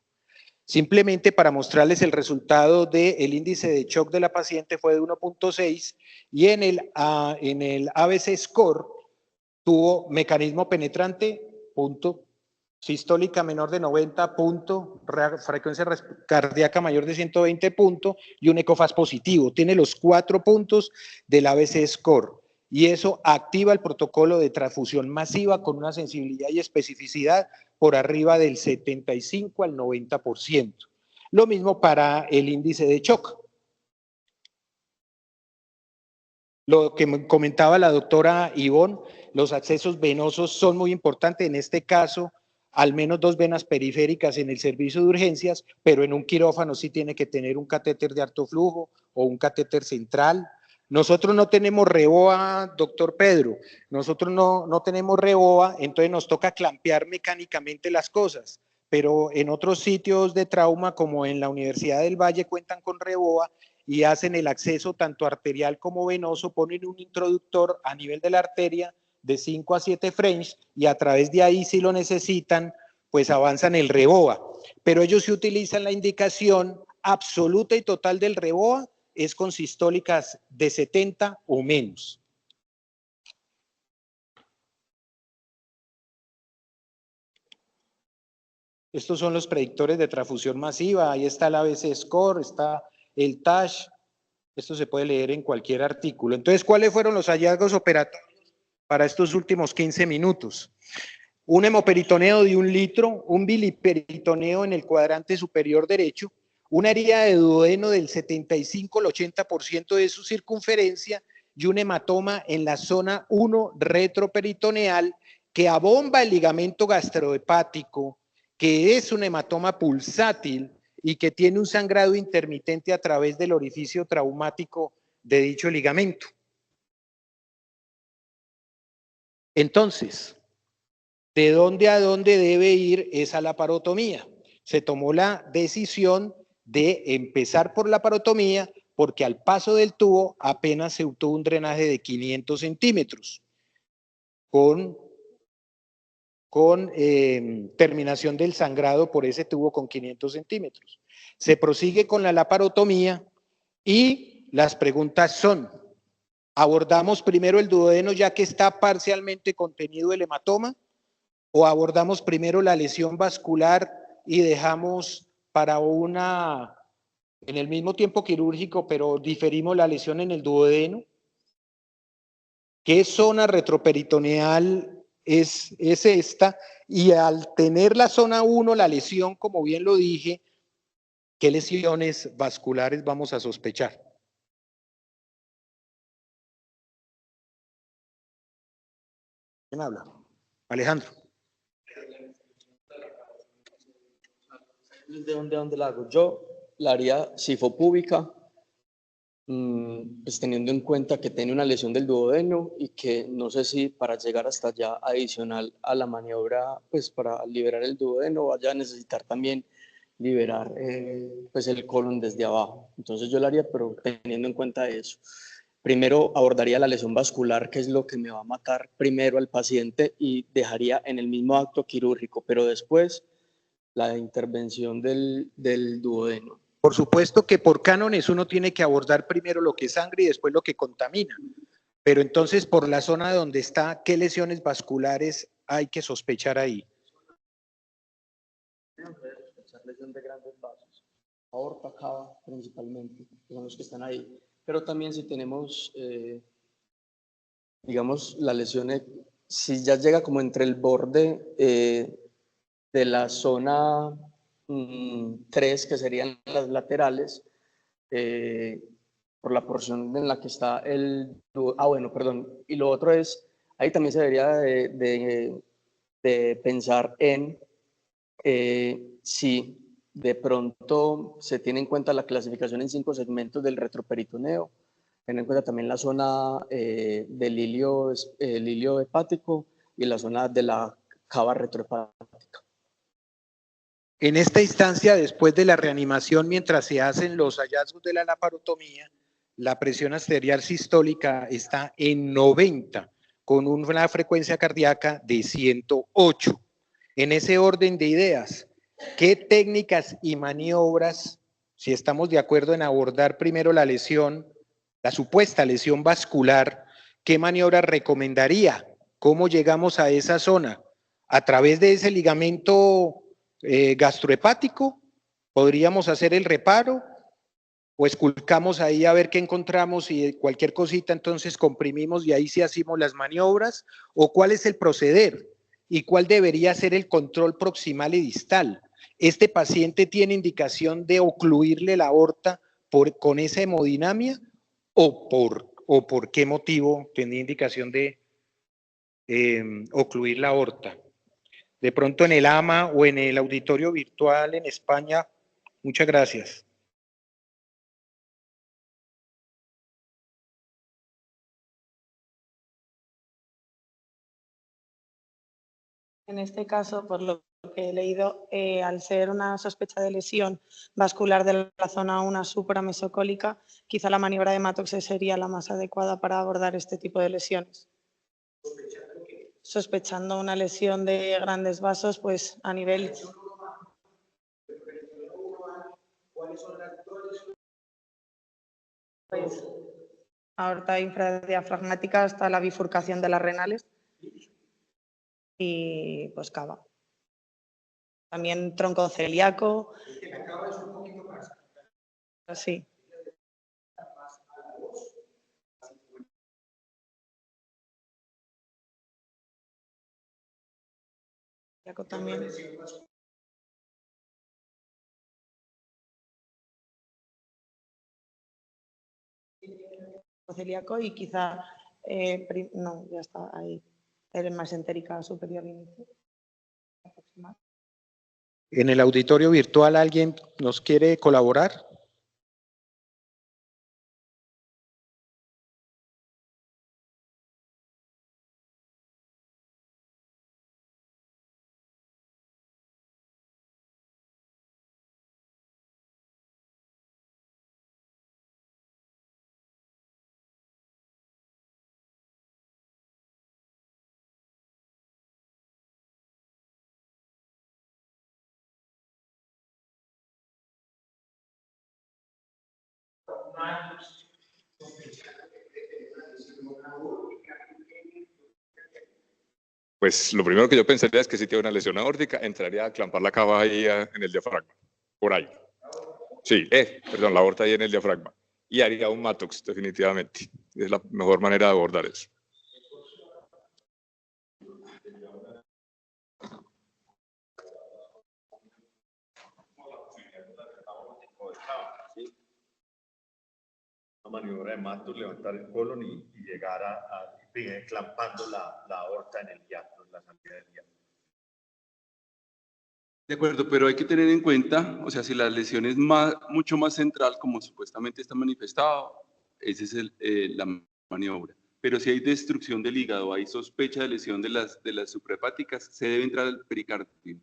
Simplemente para mostrarles el resultado del índice de shock de la paciente fue de 1.6 y en el ABC score tuvo mecanismo penetrante, punto, sistólica menor de 90, punto, frecuencia cardíaca mayor de 120, punto, y un ECOFAS positivo. Tiene los 4 puntos del ABC score. Y eso activa el protocolo de transfusión masiva con una sensibilidad y especificidad por arriba del 75 al 90%. Lo mismo para el índice de shock. Lo que comentaba la doctora Ivonne, los accesos venosos son muy importantes. En este caso, al menos 2 venas periféricas en el servicio de urgencias, pero en un quirófano sí tiene que tener un catéter de alto flujo o un catéter central. Nosotros no tenemos REOA, doctor Pedro, nosotros no tenemos REOA, entonces nos toca clampear mecánicamente las cosas, pero en otros sitios de trauma como en la Universidad del Valle cuentan con REOA y hacen el acceso tanto arterial como venoso, ponen un introductor a nivel de la arteria de 5 a 7 French y a través de ahí, si lo necesitan, pues avanzan el REBOA. Pero ellos sí utilizan la indicación absoluta y total del REBOA, es con sistólicas de 70 o menos. Estos son los predictores de transfusión masiva, ahí está el ABC Score, está el TASH, esto se puede leer en cualquier artículo. Entonces, ¿cuáles fueron los hallazgos operatorios para estos últimos 15 minutos? Un hemoperitoneo de 1 litro, un biliperitoneo en el cuadrante superior derecho, una herida de duodeno del 75 al 80% de su circunferencia y un hematoma en la zona 1 retroperitoneal que abomba el ligamento gastrohepático, que es un hematoma pulsátil y que tiene un sangrado intermitente a través del orificio traumático de dicho ligamento. Entonces, ¿de dónde a dónde debe ir esa laparotomía? Se tomó la decisión de empezar por la laparotomía porque al paso del tubo apenas se obtuvo un drenaje de 500 centímetros con terminación del sangrado por ese tubo con 500 centímetros. Se prosigue con la laparotomía y las preguntas son, ¿abordamos primero el duodeno ya que está parcialmente contenido el hematoma? ¿O abordamos primero la lesión vascular y dejamos para en el mismo tiempo quirúrgico, pero diferimos la lesión en el duodeno? ¿Qué zona retroperitoneal es esta? Y al tener la zona 1, la lesión, como bien lo dije, ¿qué lesiones vasculares vamos a sospechar? ¿Quién habla? Alejandro. ¿De dónde la hago? Yo la haría sifopúbica, pues teniendo en cuenta que tiene una lesión del duodeno y que no sé si para llegar hasta allá adicional a la maniobra, pues para liberar el duodeno vaya a necesitar también liberar pues el colon desde abajo. Entonces yo lo haría, pero teniendo en cuenta eso. Primero abordaría la lesión vascular, que es lo que me va a matar primero al paciente, y dejaría en el mismo acto quirúrgico, pero después la intervención del duodeno. Por supuesto que por cánones uno tiene que abordar primero lo que es sangre y después lo que contamina. Pero entonces, por la zona donde está, ¿qué lesiones vasculares hay que sospechar ahí? Lesión de grandes vasos, aorta, cava principalmente, son los que están ahí. Pero también si tenemos, digamos, la lesión, si ya llega como entre el borde de la zona 3, que serían las laterales, por la porción en la que está bueno, perdón. Y lo otro es, ahí también se debería de pensar en si de pronto se tiene en cuenta la clasificación en 5 segmentos del retroperitoneo, tener en cuenta también la zona del hilio hepático y la zona de la cava retrohepática. En esta instancia, después de la reanimación, mientras se hacen los hallazgos de la laparotomía, la presión arterial sistólica está en 90, con una frecuencia cardíaca de 108. En ese orden de ideas, ¿qué técnicas y maniobras, si estamos de acuerdo en abordar primero la lesión, la supuesta lesión vascular, qué maniobras recomendaría? ¿Cómo llegamos a esa zona? ¿A través de ese ligamento gastrohepático? ¿Podríamos hacer el reparo? ¿O esculcamos ahí a ver qué encontramos y cualquier cosita entonces comprimimos y ahí sí hacemos las maniobras? ¿O cuál es el proceder? ¿Y cuál debería ser el control proximal y distal? ¿Este paciente tiene indicación de ocluirle la aorta con esa hemodinamia? ¿O por qué motivo tenía indicación de ocluir la aorta? De pronto en el AMA o en el auditorio virtual en España. Muchas gracias. En este caso, por lo que he leído, al ser una sospecha de lesión vascular de la zona 1 supramesocólica, quizá la maniobra de Mattox sería la más adecuada para abordar este tipo de lesiones. Sospechando una lesión de grandes vasos, pues a nivel... Pues, aorta infradiafragmática hasta la bifurcación de las renales y pues cava. También tronco celíaco. Sí. Celíaco también. Celíaco y quizá, no, ya está ahí, el mesentérica superior inicio. En el auditorio virtual, ¿alguien nos quiere colaborar? Pues lo primero que yo pensaría es que si tiene una lesión aórtica, entraría a clampar la cava ahí en el diafragma, por ahí. Sí, perdón, la aorta ahí en el diafragma. Y haría un Mattox, definitivamente. Es la mejor manera de abordar eso. Una maniobra de Mattox, levantar el colon y llegar a clampando la aorta en el diáfragma, en la salida del diáfragma. De acuerdo, pero hay que tener en cuenta, o sea, si la lesión es mucho más central, como supuestamente está manifestado, esa es la maniobra. Pero si hay destrucción del hígado, hay sospecha de lesión de las suprahepáticas, se debe entrar al pericardio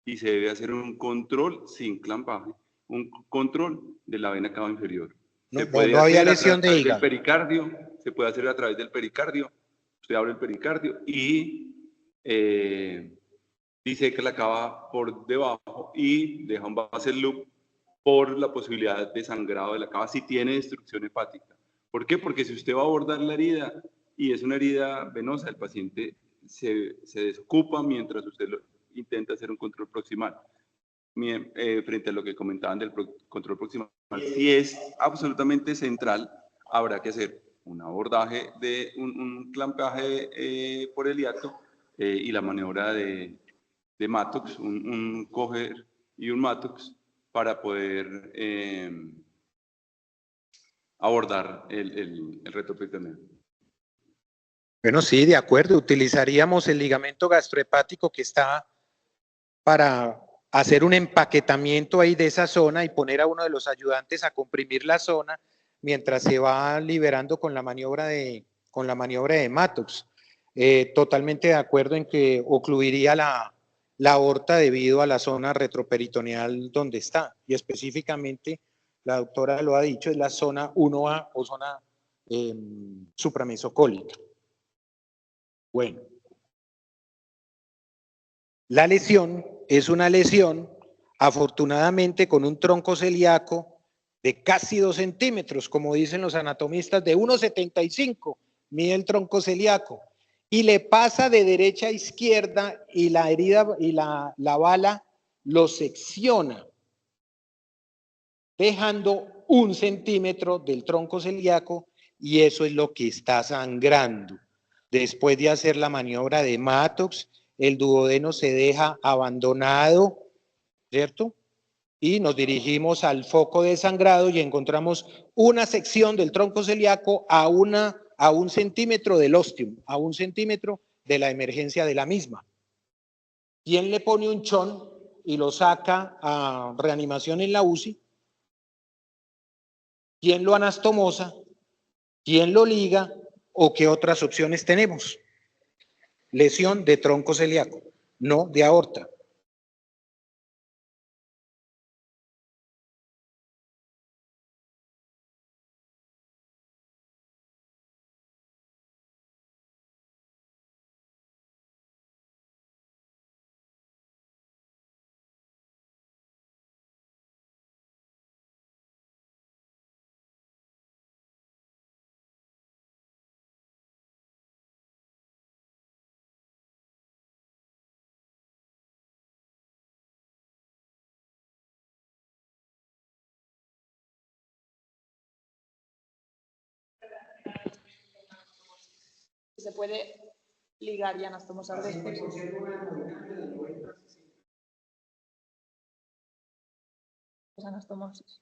y se debe hacer un control sin clampaje, un control de la vena cava inferior. No había lesión de hígado. Pericardio, se puede hacer a través del pericardio, usted abre el pericardio y dice que la cava por debajo y deja un basal loop por la posibilidad de sangrado de la cava si tiene destrucción hepática. ¿Por qué? Porque si usted va a abordar la herida y es una herida venosa, el paciente se desocupa mientras usted intenta hacer un control proximal. Frente a lo que comentaban del control proximal, si es absolutamente central, habrá que hacer un abordaje de un clampaje por el hiato y la maniobra de Mattox, un coger y un Mattox para poder abordar el retroperitoneal. Bueno, sí, de acuerdo. Utilizaríamos el ligamento gastrohepático que está para hacer un empaquetamiento ahí de esa zona y poner a uno de los ayudantes a comprimir la zona mientras se va liberando con la maniobra de Mattox. Totalmente de acuerdo en que ocluiría la aorta debido a la zona retroperitoneal donde está, y específicamente la doctora lo ha dicho, es la zona 1A o zona supramesocólica. Bueno, la lesión es una lesión, afortunadamente, con un tronco celíaco de casi 2 centímetros, como dicen los anatomistas, de 1,75 mide el tronco celíaco, y le pasa de derecha a izquierda y la herida y la bala lo secciona, dejando 1 centímetro del tronco celíaco, y eso es lo que está sangrando. Después de hacer la maniobra de Mattox, el duodeno se deja abandonado, ¿cierto? Y nos dirigimos al foco de sangrado y encontramos una sección del tronco celíaco a 1 centímetro del ostium, a 1 centímetro de la emergencia de la misma. ¿Quién le pone un chon y lo saca a reanimación en la UCI? ¿Quién lo anastomosa? ¿Quién lo liga? ¿O qué otras opciones tenemos? Lesión de tronco celíaco. no de aorta. Se puede ligar y anastomosar después. Anastomosis.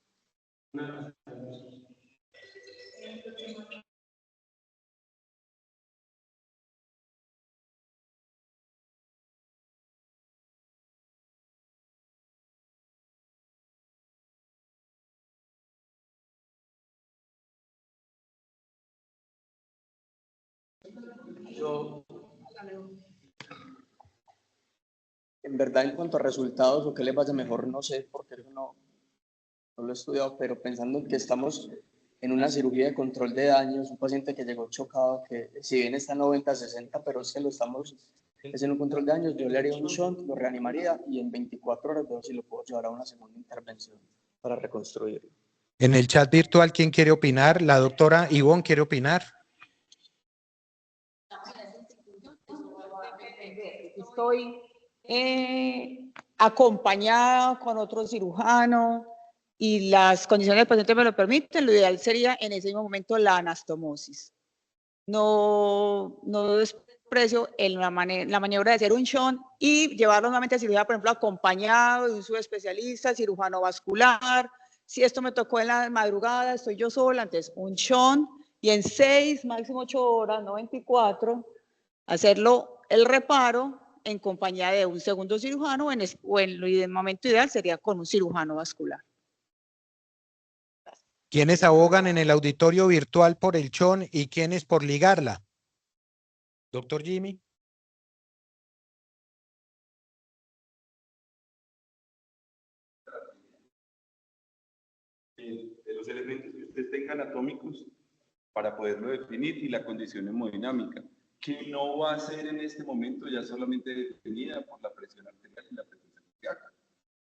Yo, en verdad, en cuanto a resultados o qué les vaya mejor, no sé, porque eso no lo he estudiado, pero pensando en que estamos en una cirugía de control de daños, un paciente que llegó chocado, que si bien está 90-60, pero es que lo estamos haciendo un control de daños, yo le haría un shunt, lo reanimaría y en 24 horas veo si lo puedo llevar a una segunda intervención para reconstruirlo. En el chat virtual, ¿quién quiere opinar? La doctora Ivonne quiere opinar. Estoy acompañada con otro cirujano y las condiciones del paciente me lo permiten, lo ideal sería en ese mismo momento la anastomosis. No desprecio la maniobra de hacer un shunt y llevarlo nuevamente a cirugía, por ejemplo, acompañado de un subespecialista, cirujano vascular. Si esto me tocó en la madrugada, estoy yo sola, entonces un shunt y en 6, máximo 8 horas, no 24, hacerlo el reparo en compañía de un segundo cirujano o en el momento ideal sería con un cirujano vascular. ¿Quiénes abogan en el auditorio virtual por el shunt y quiénes por ligarla? Doctor Jimmy. De los elementos que usted tenga anatómicos para poderlo definir y la condición hemodinámica, que no va a ser en este momento ya solamente definida por la presión arterial y la presión cardíaca,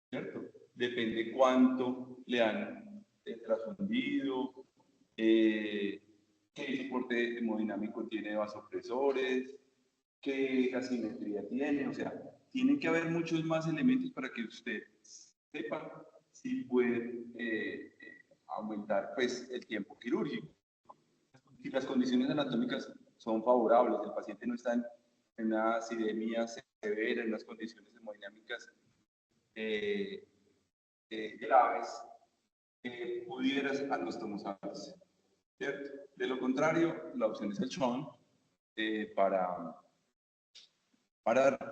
¿cierto? Depende cuánto le han transfundido, qué soporte hemodinámico tiene vasopresores, qué asimetría tiene, o sea, tiene que haber muchos más elementos para que usted sepa si puede aumentar pues, el tiempo quirúrgico. Si las condiciones anatómicas son favorables, el paciente no está en una acidemia severa, en unas condiciones hemodinámicas graves, pudieras anastomosarse, ¿cierto? De lo contrario, la opción es el shunt para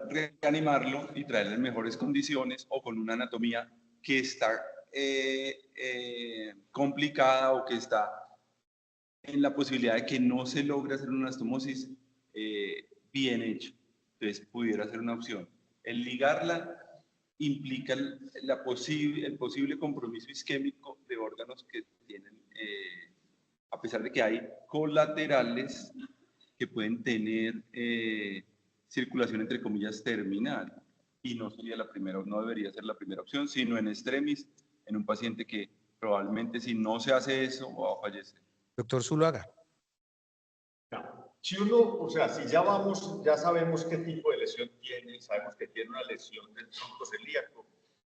reanimarlo y traerle en mejores condiciones o con una anatomía que está complicada o que está en la posibilidad de que no se logre hacer una anastomosis bien hecha. Entonces, pudiera ser una opción. El ligarla implica el posible compromiso isquémico de órganos que tienen, a pesar de que hay colaterales que pueden tener circulación entre comillas terminal, y no sería la primera, no debería ser la primera opción, sino en extremis, en un paciente que probablemente si no se hace eso va a fallecer. Doctor Zuluaga. Si uno, o sea, si ya sabemos qué tipo de lesión tiene, sabemos que tiene una lesión del tronco celíaco.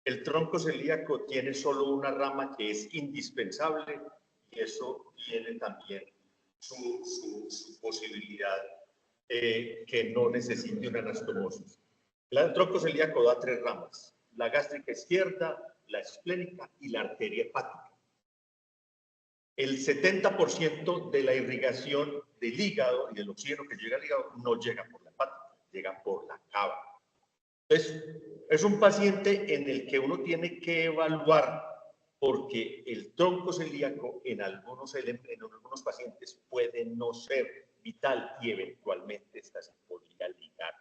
El tronco celíaco tiene solo una rama que es indispensable y eso tiene también su posibilidad que no necesite una anastomosis. El tronco celíaco da 3 ramas: la gástrica izquierda, la esplénica y la arteria hepática. El 70% de la irrigación del hígado y del oxígeno que llega al hígado no llega por la hepática, llega por la cava. Entonces, es un paciente en el que uno tiene que evaluar porque el tronco celíaco en algunos pacientes puede no ser vital y eventualmente esta se podría ligar.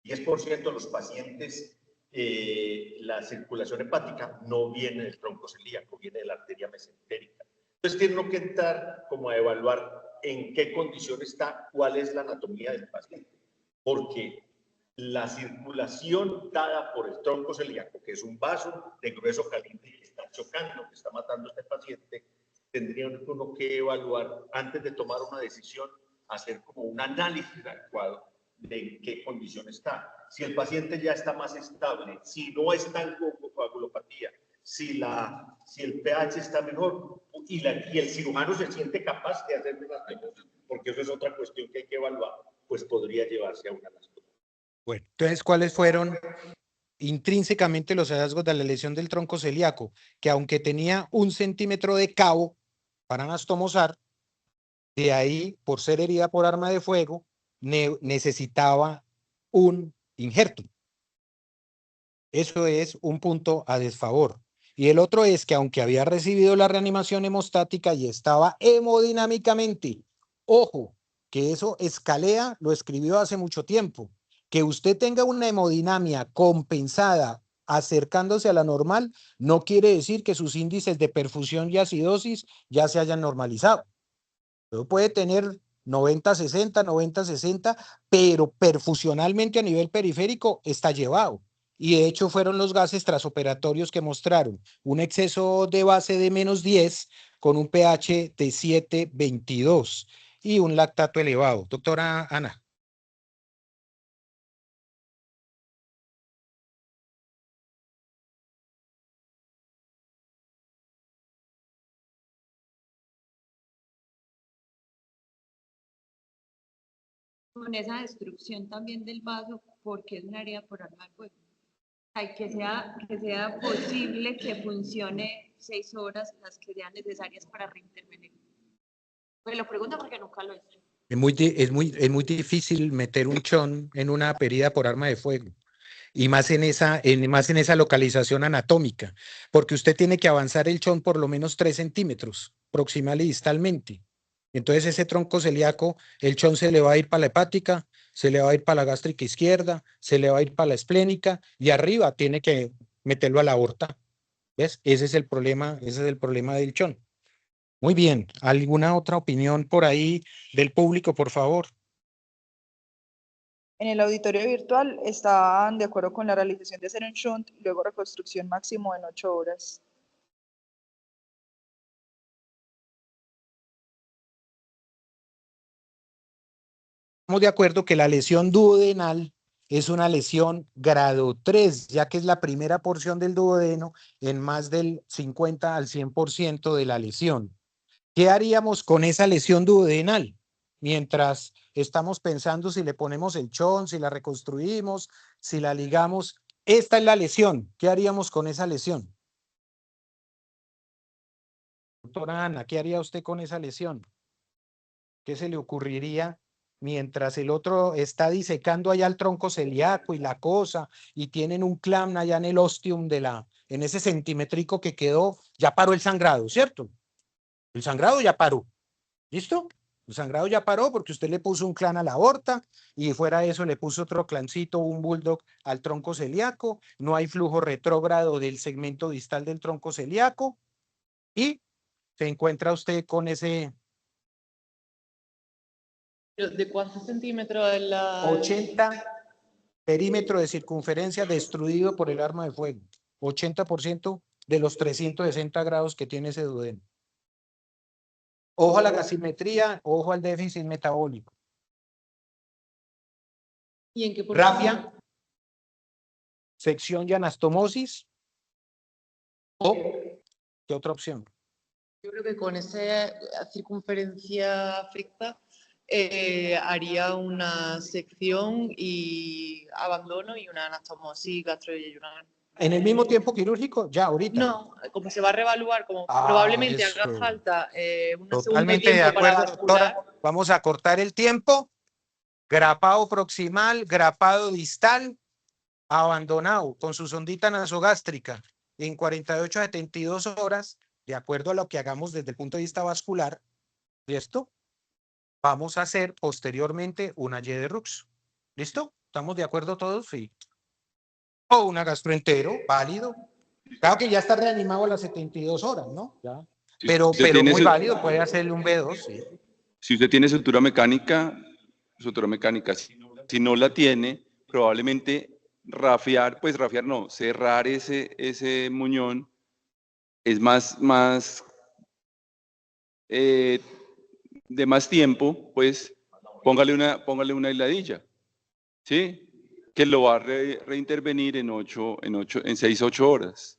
10% de los pacientes, la circulación hepática no viene del tronco celíaco, viene de la arteria mesentérica. Entonces tiene uno que entrar como a evaluar en qué condición está, cuál es la anatomía del paciente, porque la circulación dada por el tronco celíaco, que es un vaso de grueso calibre que está chocando, que está matando a este paciente, tendría uno que evaluar antes de tomar una decisión, hacer como un análisis adecuado de en qué condición está. Si el paciente ya está más estable, si no está en coagulopatía, si el pH está mejor y el cirujano se siente capaz de hacer las cosas, porque eso es otra cuestión que hay que evaluar, pues podría llevarse a una anastomosis. Bueno, entonces, ¿cuáles fueron intrínsecamente los hallazgos de la lesión del tronco celíaco? Que aunque tenía 1 centímetro de cabo para anastomosar, de ahí, por ser herida por arma de fuego, necesitaba un injerto. Eso es un punto a desfavor. Y el otro es que aunque había recibido la reanimación hemostática y estaba hemodinámicamente, ojo, que eso Escalea lo escribió hace mucho tiempo, que usted tenga una hemodinamia compensada acercándose a la normal, no quiere decir que sus índices de perfusión y acidosis ya se hayan normalizado. Pero puede tener 90-60, 90-60, pero perfusionalmente a nivel periférico está llevado. Y de hecho fueron los gases transoperatorios que mostraron un exceso de base de -10 con un pH de 7,22 y un lactato elevado. Doctora Ana. Con esa destrucción también del vaso, porque es una herida por arma de fuego. Hay que sea posible que funcione 6 horas, las que sean necesarias para reintervenir. Pues lo pregunto porque nunca lo he hecho. Es muy difícil meter un chon en una herida por arma de fuego. Y más en esa localización anatómica, porque usted tiene que avanzar el chon por lo menos 3 centímetros, proximal y distalmente. Entonces ese tronco celíaco, el chon se le va a ir para la hepática, se le va a ir para la gástrica izquierda, se le va a ir para la esplénica y arriba tiene que meterlo a la aorta. ¿Ves? Ese es el problema del chon. Muy bien, ¿alguna otra opinión por ahí del público, por favor? En el auditorio virtual estaban de acuerdo con la realización de hacer un shunt y luego reconstrucción máximo en 8 horas. Estamos de acuerdo que la lesión duodenal es una lesión grado 3, ya que es la primera porción del duodeno en más del 50 al 100% de la lesión. ¿Qué haríamos con esa lesión duodenal? Mientras estamos pensando si le ponemos el chon, si la reconstruimos, si la ligamos. Esta es la lesión. ¿Qué haríamos con esa lesión? Doctora Ana, ¿qué haría usted con esa lesión? ¿Qué se le ocurriría mientras el otro está disecando allá el tronco celíaco y la cosa, y tienen un clam allá en el ostium en ese centimétrico que quedó, ya paró el sangrado, ¿cierto? El sangrado ya paró. ¿Listo? El sangrado ya paró porque usted le puso un clan a la aorta y fuera de eso le puso otro clancito, un bulldog al tronco celíaco, no hay flujo retrógrado del segmento distal del tronco celíaco y se encuentra usted con ese... ¿De cuántos centímetros es la...? 80 perímetro de circunferencia destruido por el arma de fuego. 80% de los 360 grados que tiene ese duodeno. Ojo a la gasimetría, ojo al déficit metabólico. ¿Y en qué Rafia, sección y anastomosis. ¿O qué otra opción? Yo creo que con esa circunferencia fricta haría una sección y abandono y una anastomosis gastroyeyunal. ¿En el mismo tiempo quirúrgico? Ya, ahorita. No, como se va a reevaluar, como probablemente haga eso. falta un segundo Totalmente de tiempo para acuerdo, vascular. doctora. Vamos a cortar el tiempo. Grapado proximal, grapado distal, abandonado con su sondita nasogástrica en 48 a 72 horas, de acuerdo a lo que hagamos desde el punto de vista vascular. ¿Listo? Vamos a hacer posteriormente una Y de Rux. ¿Listo? ¿Estamos de acuerdo todos? Sí. O una gastroentero, válido. Claro que ya está reanimado a las 72 horas, ¿no? Ya. Pero muy válido, puede hacerle un B2, sí. Si usted tiene sutura mecánica, si no la tiene, probablemente rafiar no, cerrar ese muñón es de más tiempo, pues póngale una aisladilla, ¿sí? Que lo va a reintervenir en 6, 8 horas.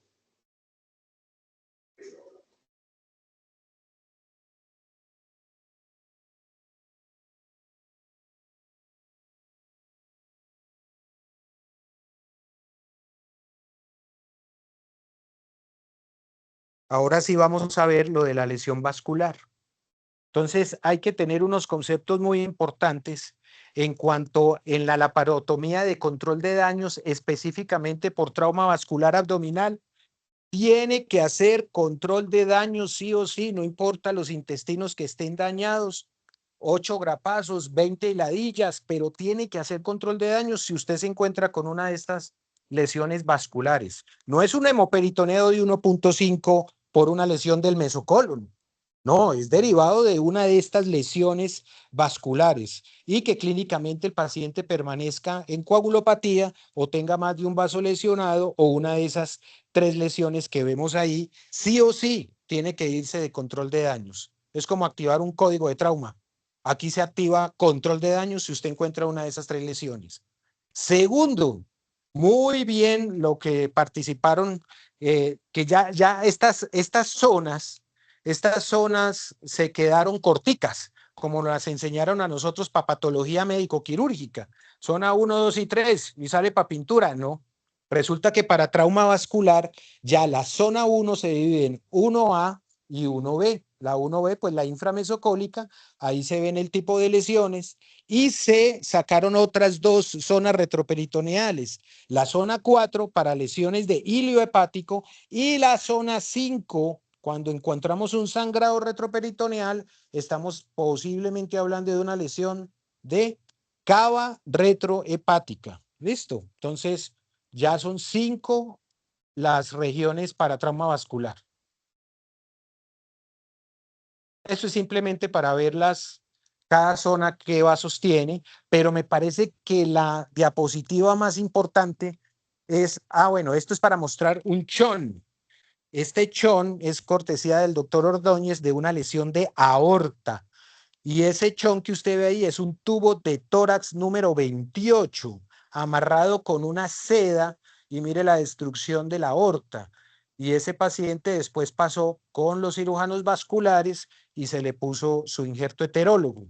Ahora sí vamos a ver lo de la lesión vascular. Entonces hay que tener unos conceptos muy importantes en cuanto en la laparotomía de control de daños, específicamente por trauma vascular abdominal. Tiene que hacer control de daños sí o sí, no importa los intestinos que estén dañados, 8 grapazos, 20 hiladillas, pero tiene que hacer control de daños si usted se encuentra con una de estas lesiones vasculares. No es un hemoperitoneo de 1.5 por una lesión del mesocolon. No, es derivado de una de estas lesiones vasculares y que clínicamente el paciente permanezca en coagulopatía o tenga más de un vaso lesionado o una de esas 3 lesiones que vemos ahí, sí o sí tiene que irse de control de daños. Es como activar un código de trauma. Aquí se activa control de daños si usted encuentra una de esas 3 lesiones. Segundo, muy bien lo que participaron, que ya estas zonas se quedaron corticas, como las enseñaron a nosotros para patología médico-quirúrgica. Zona 1, 2 y 3, y sale para pintura, ¿no? Resulta que para trauma vascular, ya la zona 1 se divide en 1A y 1B. La 1B, pues la inframesocólica, ahí se ven el tipo de lesiones, y se sacaron otras 2 zonas retroperitoneales. La zona 4 para lesiones de hilio hepático y la zona 5 cuando encontramos un sangrado retroperitoneal, estamos posiblemente hablando de una lesión de cava retrohepática. ¿Listo? Entonces, ya son 5 las regiones para trauma vascular. Eso es simplemente para verlas, cada zona qué vasos tiene, pero me parece que la diapositiva más importante es, bueno, esto es para mostrar un chon. Este chon es cortesía del doctor Ordóñez de una lesión de aorta. Y ese chon que usted ve ahí es un tubo de tórax número 28, amarrado con una seda, y mire la destrucción de la aorta. Y ese paciente después pasó con los cirujanos vasculares y se le puso su injerto heterólogo.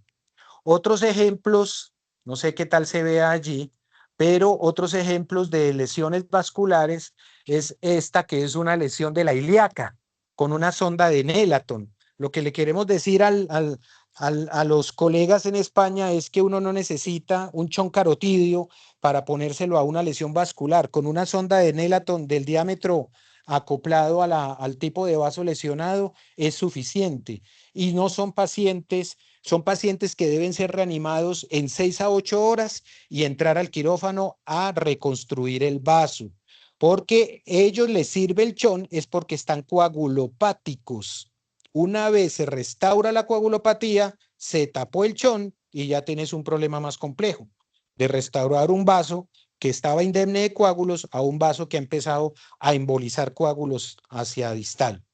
Otros ejemplos, no sé qué tal se vea allí, pero otros ejemplos de lesiones vasculares es esta, que es una lesión de la ilíaca con una sonda de Nelaton. Lo que le queremos decir a los colegas en España es que uno no necesita un chon carotidio para ponérselo a una lesión vascular. Con una sonda de Nelaton del diámetro acoplado al tipo de vaso lesionado es suficiente. Y no son pacientes, son pacientes que deben ser reanimados en 6 a 8 horas y entrar al quirófano a reconstruir el vaso. Porque ellos les sirve el chon es porque están coagulopáticos. Una vez se restaura la coagulopatía, se tapó el chon y ya tienes un problema más complejo de restaurar un vaso que estaba indemne de coágulos a un vaso que ha empezado a embolizar coágulos hacia distal.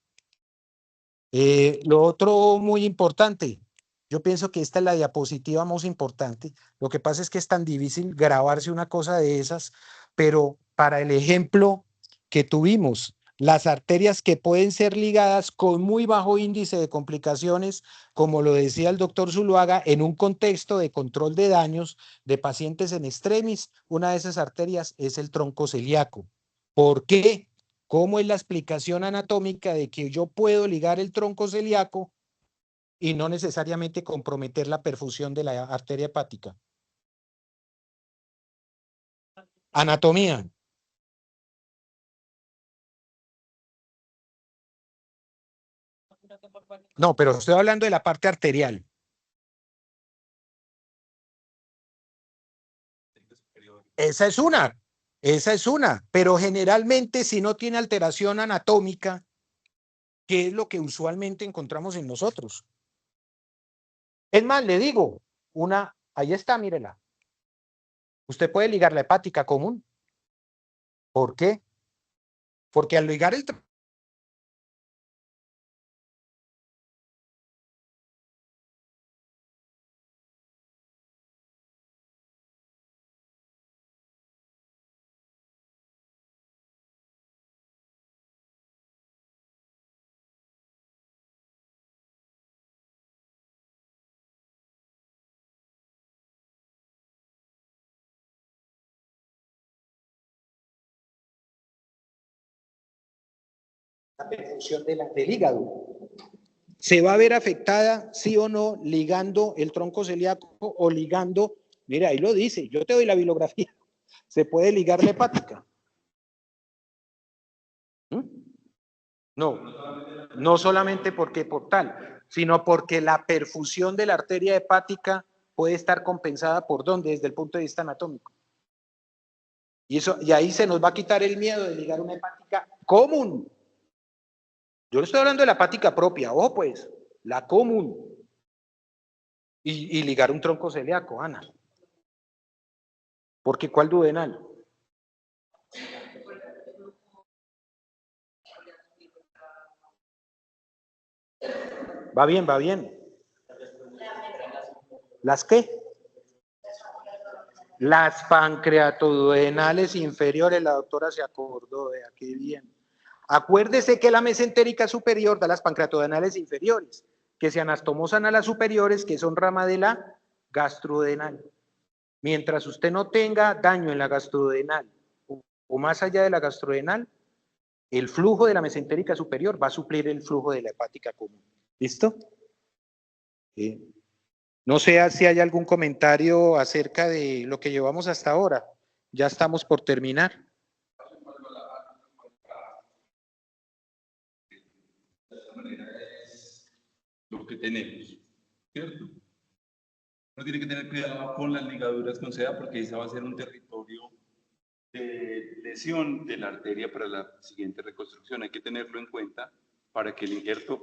Lo otro muy importante, yo pienso que esta es la diapositiva más importante. Lo que pasa es que es tan difícil grabarse una cosa de esas, pero para el ejemplo que tuvimos, las arterias que pueden ser ligadas con muy bajo índice de complicaciones, como lo decía el doctor Zuluaga, en un contexto de control de daños de pacientes en extremis, una de esas arterias es el tronco celíaco. ¿Por qué? ¿Cómo es la explicación anatómica de que yo puedo ligar el tronco celíaco y no necesariamente comprometer la perfusión de la arteria hepática? Anatomía. No, pero estoy hablando de la parte arterial. Esa es una, pero generalmente si no tiene alteración anatómica, ¿qué es lo que usualmente encontramos en nosotros? Es más, le digo, ahí está, mírela. Usted puede ligar la hepática común. ¿Por qué? Porque al ligar el la perfusión del hígado. ¿Se va a ver afectada, sí o no, ligando el tronco celíaco o ligando, mira, ahí lo dice, yo te doy la bibliografía, se puede ligar la hepática? No solamente porque por tal, sino porque la perfusión de la arteria hepática puede estar compensada por dónde, desde el punto de vista anatómico. Y ahí se nos va a quitar el miedo de ligar una hepática común. Yo no estoy hablando de la hepática propia, ojo pues, la común. Y ligar un tronco celíaco, Ana. Porque ¿cuál duodenal? Va bien, va bien. ¿Las qué? Las pancreatoduodenales inferiores, la doctora se acordó de aquí bien. Acuérdese que la mesentérica superior da las pancreatoduodenales inferiores, que se anastomosan a las superiores, que son rama de la gastrodenal. Mientras usted no tenga daño en la gastrodenal o más allá de la gastrodenal, el flujo de la mesentérica superior va a suplir el flujo de la hepática común. ¿Listo? No sé si hay algún comentario acerca de lo que llevamos hasta ahora. Ya estamos por terminar. Lo que tenemos, ¿cierto? Uno tiene que tener cuidado con las ligaduras con seda porque esa va a ser un territorio de lesión de la arteria para la siguiente reconstrucción. Hay que tenerlo en cuenta para que el injerto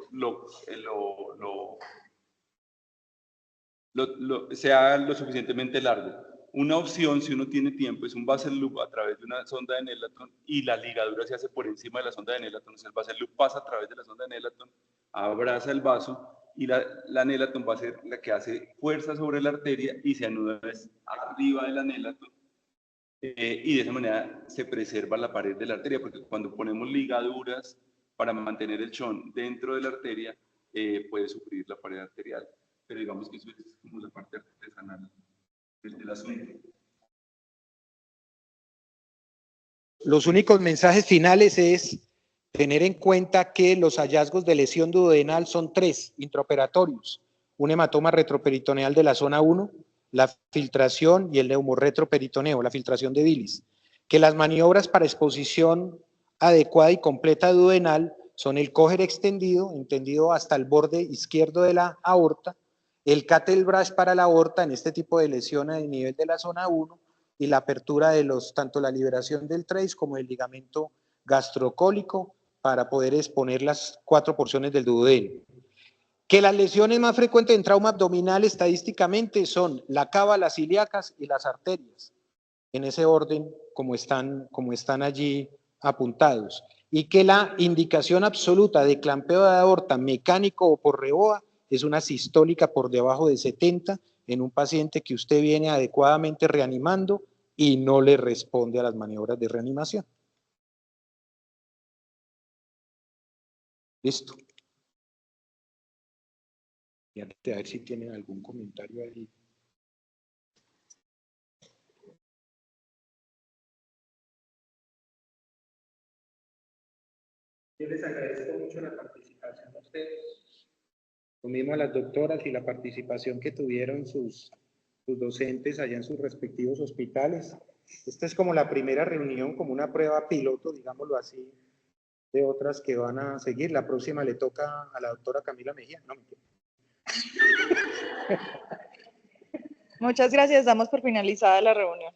sea lo suficientemente largo. Una opción, si uno tiene tiempo, es un basal loop a través de una sonda de Nelaton y la ligadura se hace por encima de la sonda de Nelaton. O sea, el basal loop pasa a través de la sonda de Nelaton, abraza el vaso y la Nelaton va a ser la que hace fuerza sobre la arteria y se anuda arriba de la Nelaton. Y de esa manera se preserva la pared de la arteria, porque cuando ponemos ligaduras para mantener el chón dentro de la arteria, puede sufrir la pared arterial. Pero digamos que eso es como la parte artesanal del asunto. Los únicos mensajes finales es tener en cuenta que los hallazgos de lesión duodenal son 3 intraoperatorios: un hematoma retroperitoneal de la zona 1, la filtración y el neumorretroperitoneo, la filtración de bilis. Que las maniobras para exposición adecuada y completa duodenal son el coger extendido, entendido hasta el borde izquierdo de la aorta, el Kettlebrush para la aorta en este tipo de lesión a nivel de la zona 1 y la apertura de tanto la liberación del trace como el ligamento gastrocólico para poder exponer las 4 porciones del duodeno. Que las lesiones más frecuentes en trauma abdominal estadísticamente son la cava, las ilíacas y las arterias, en ese orden como están allí apuntados. Y que la indicación absoluta de clampeo de aorta mecánico o por REOA es una sistólica por debajo de 70 en un paciente que usted viene adecuadamente reanimando y no le responde a las maniobras de reanimación. Listo. Y a ver si tienen algún comentario ahí. Yo les agradezco mucho la participación de ustedes. Lo mismo a las doctoras y la participación que tuvieron sus docentes allá en sus respectivos hospitales. Esta es como la primera reunión, como una prueba piloto, digámoslo así, de otras que van a seguir. La próxima le toca a la doctora Camila Mejía. No, mentira. Muchas gracias, damos por finalizada la reunión.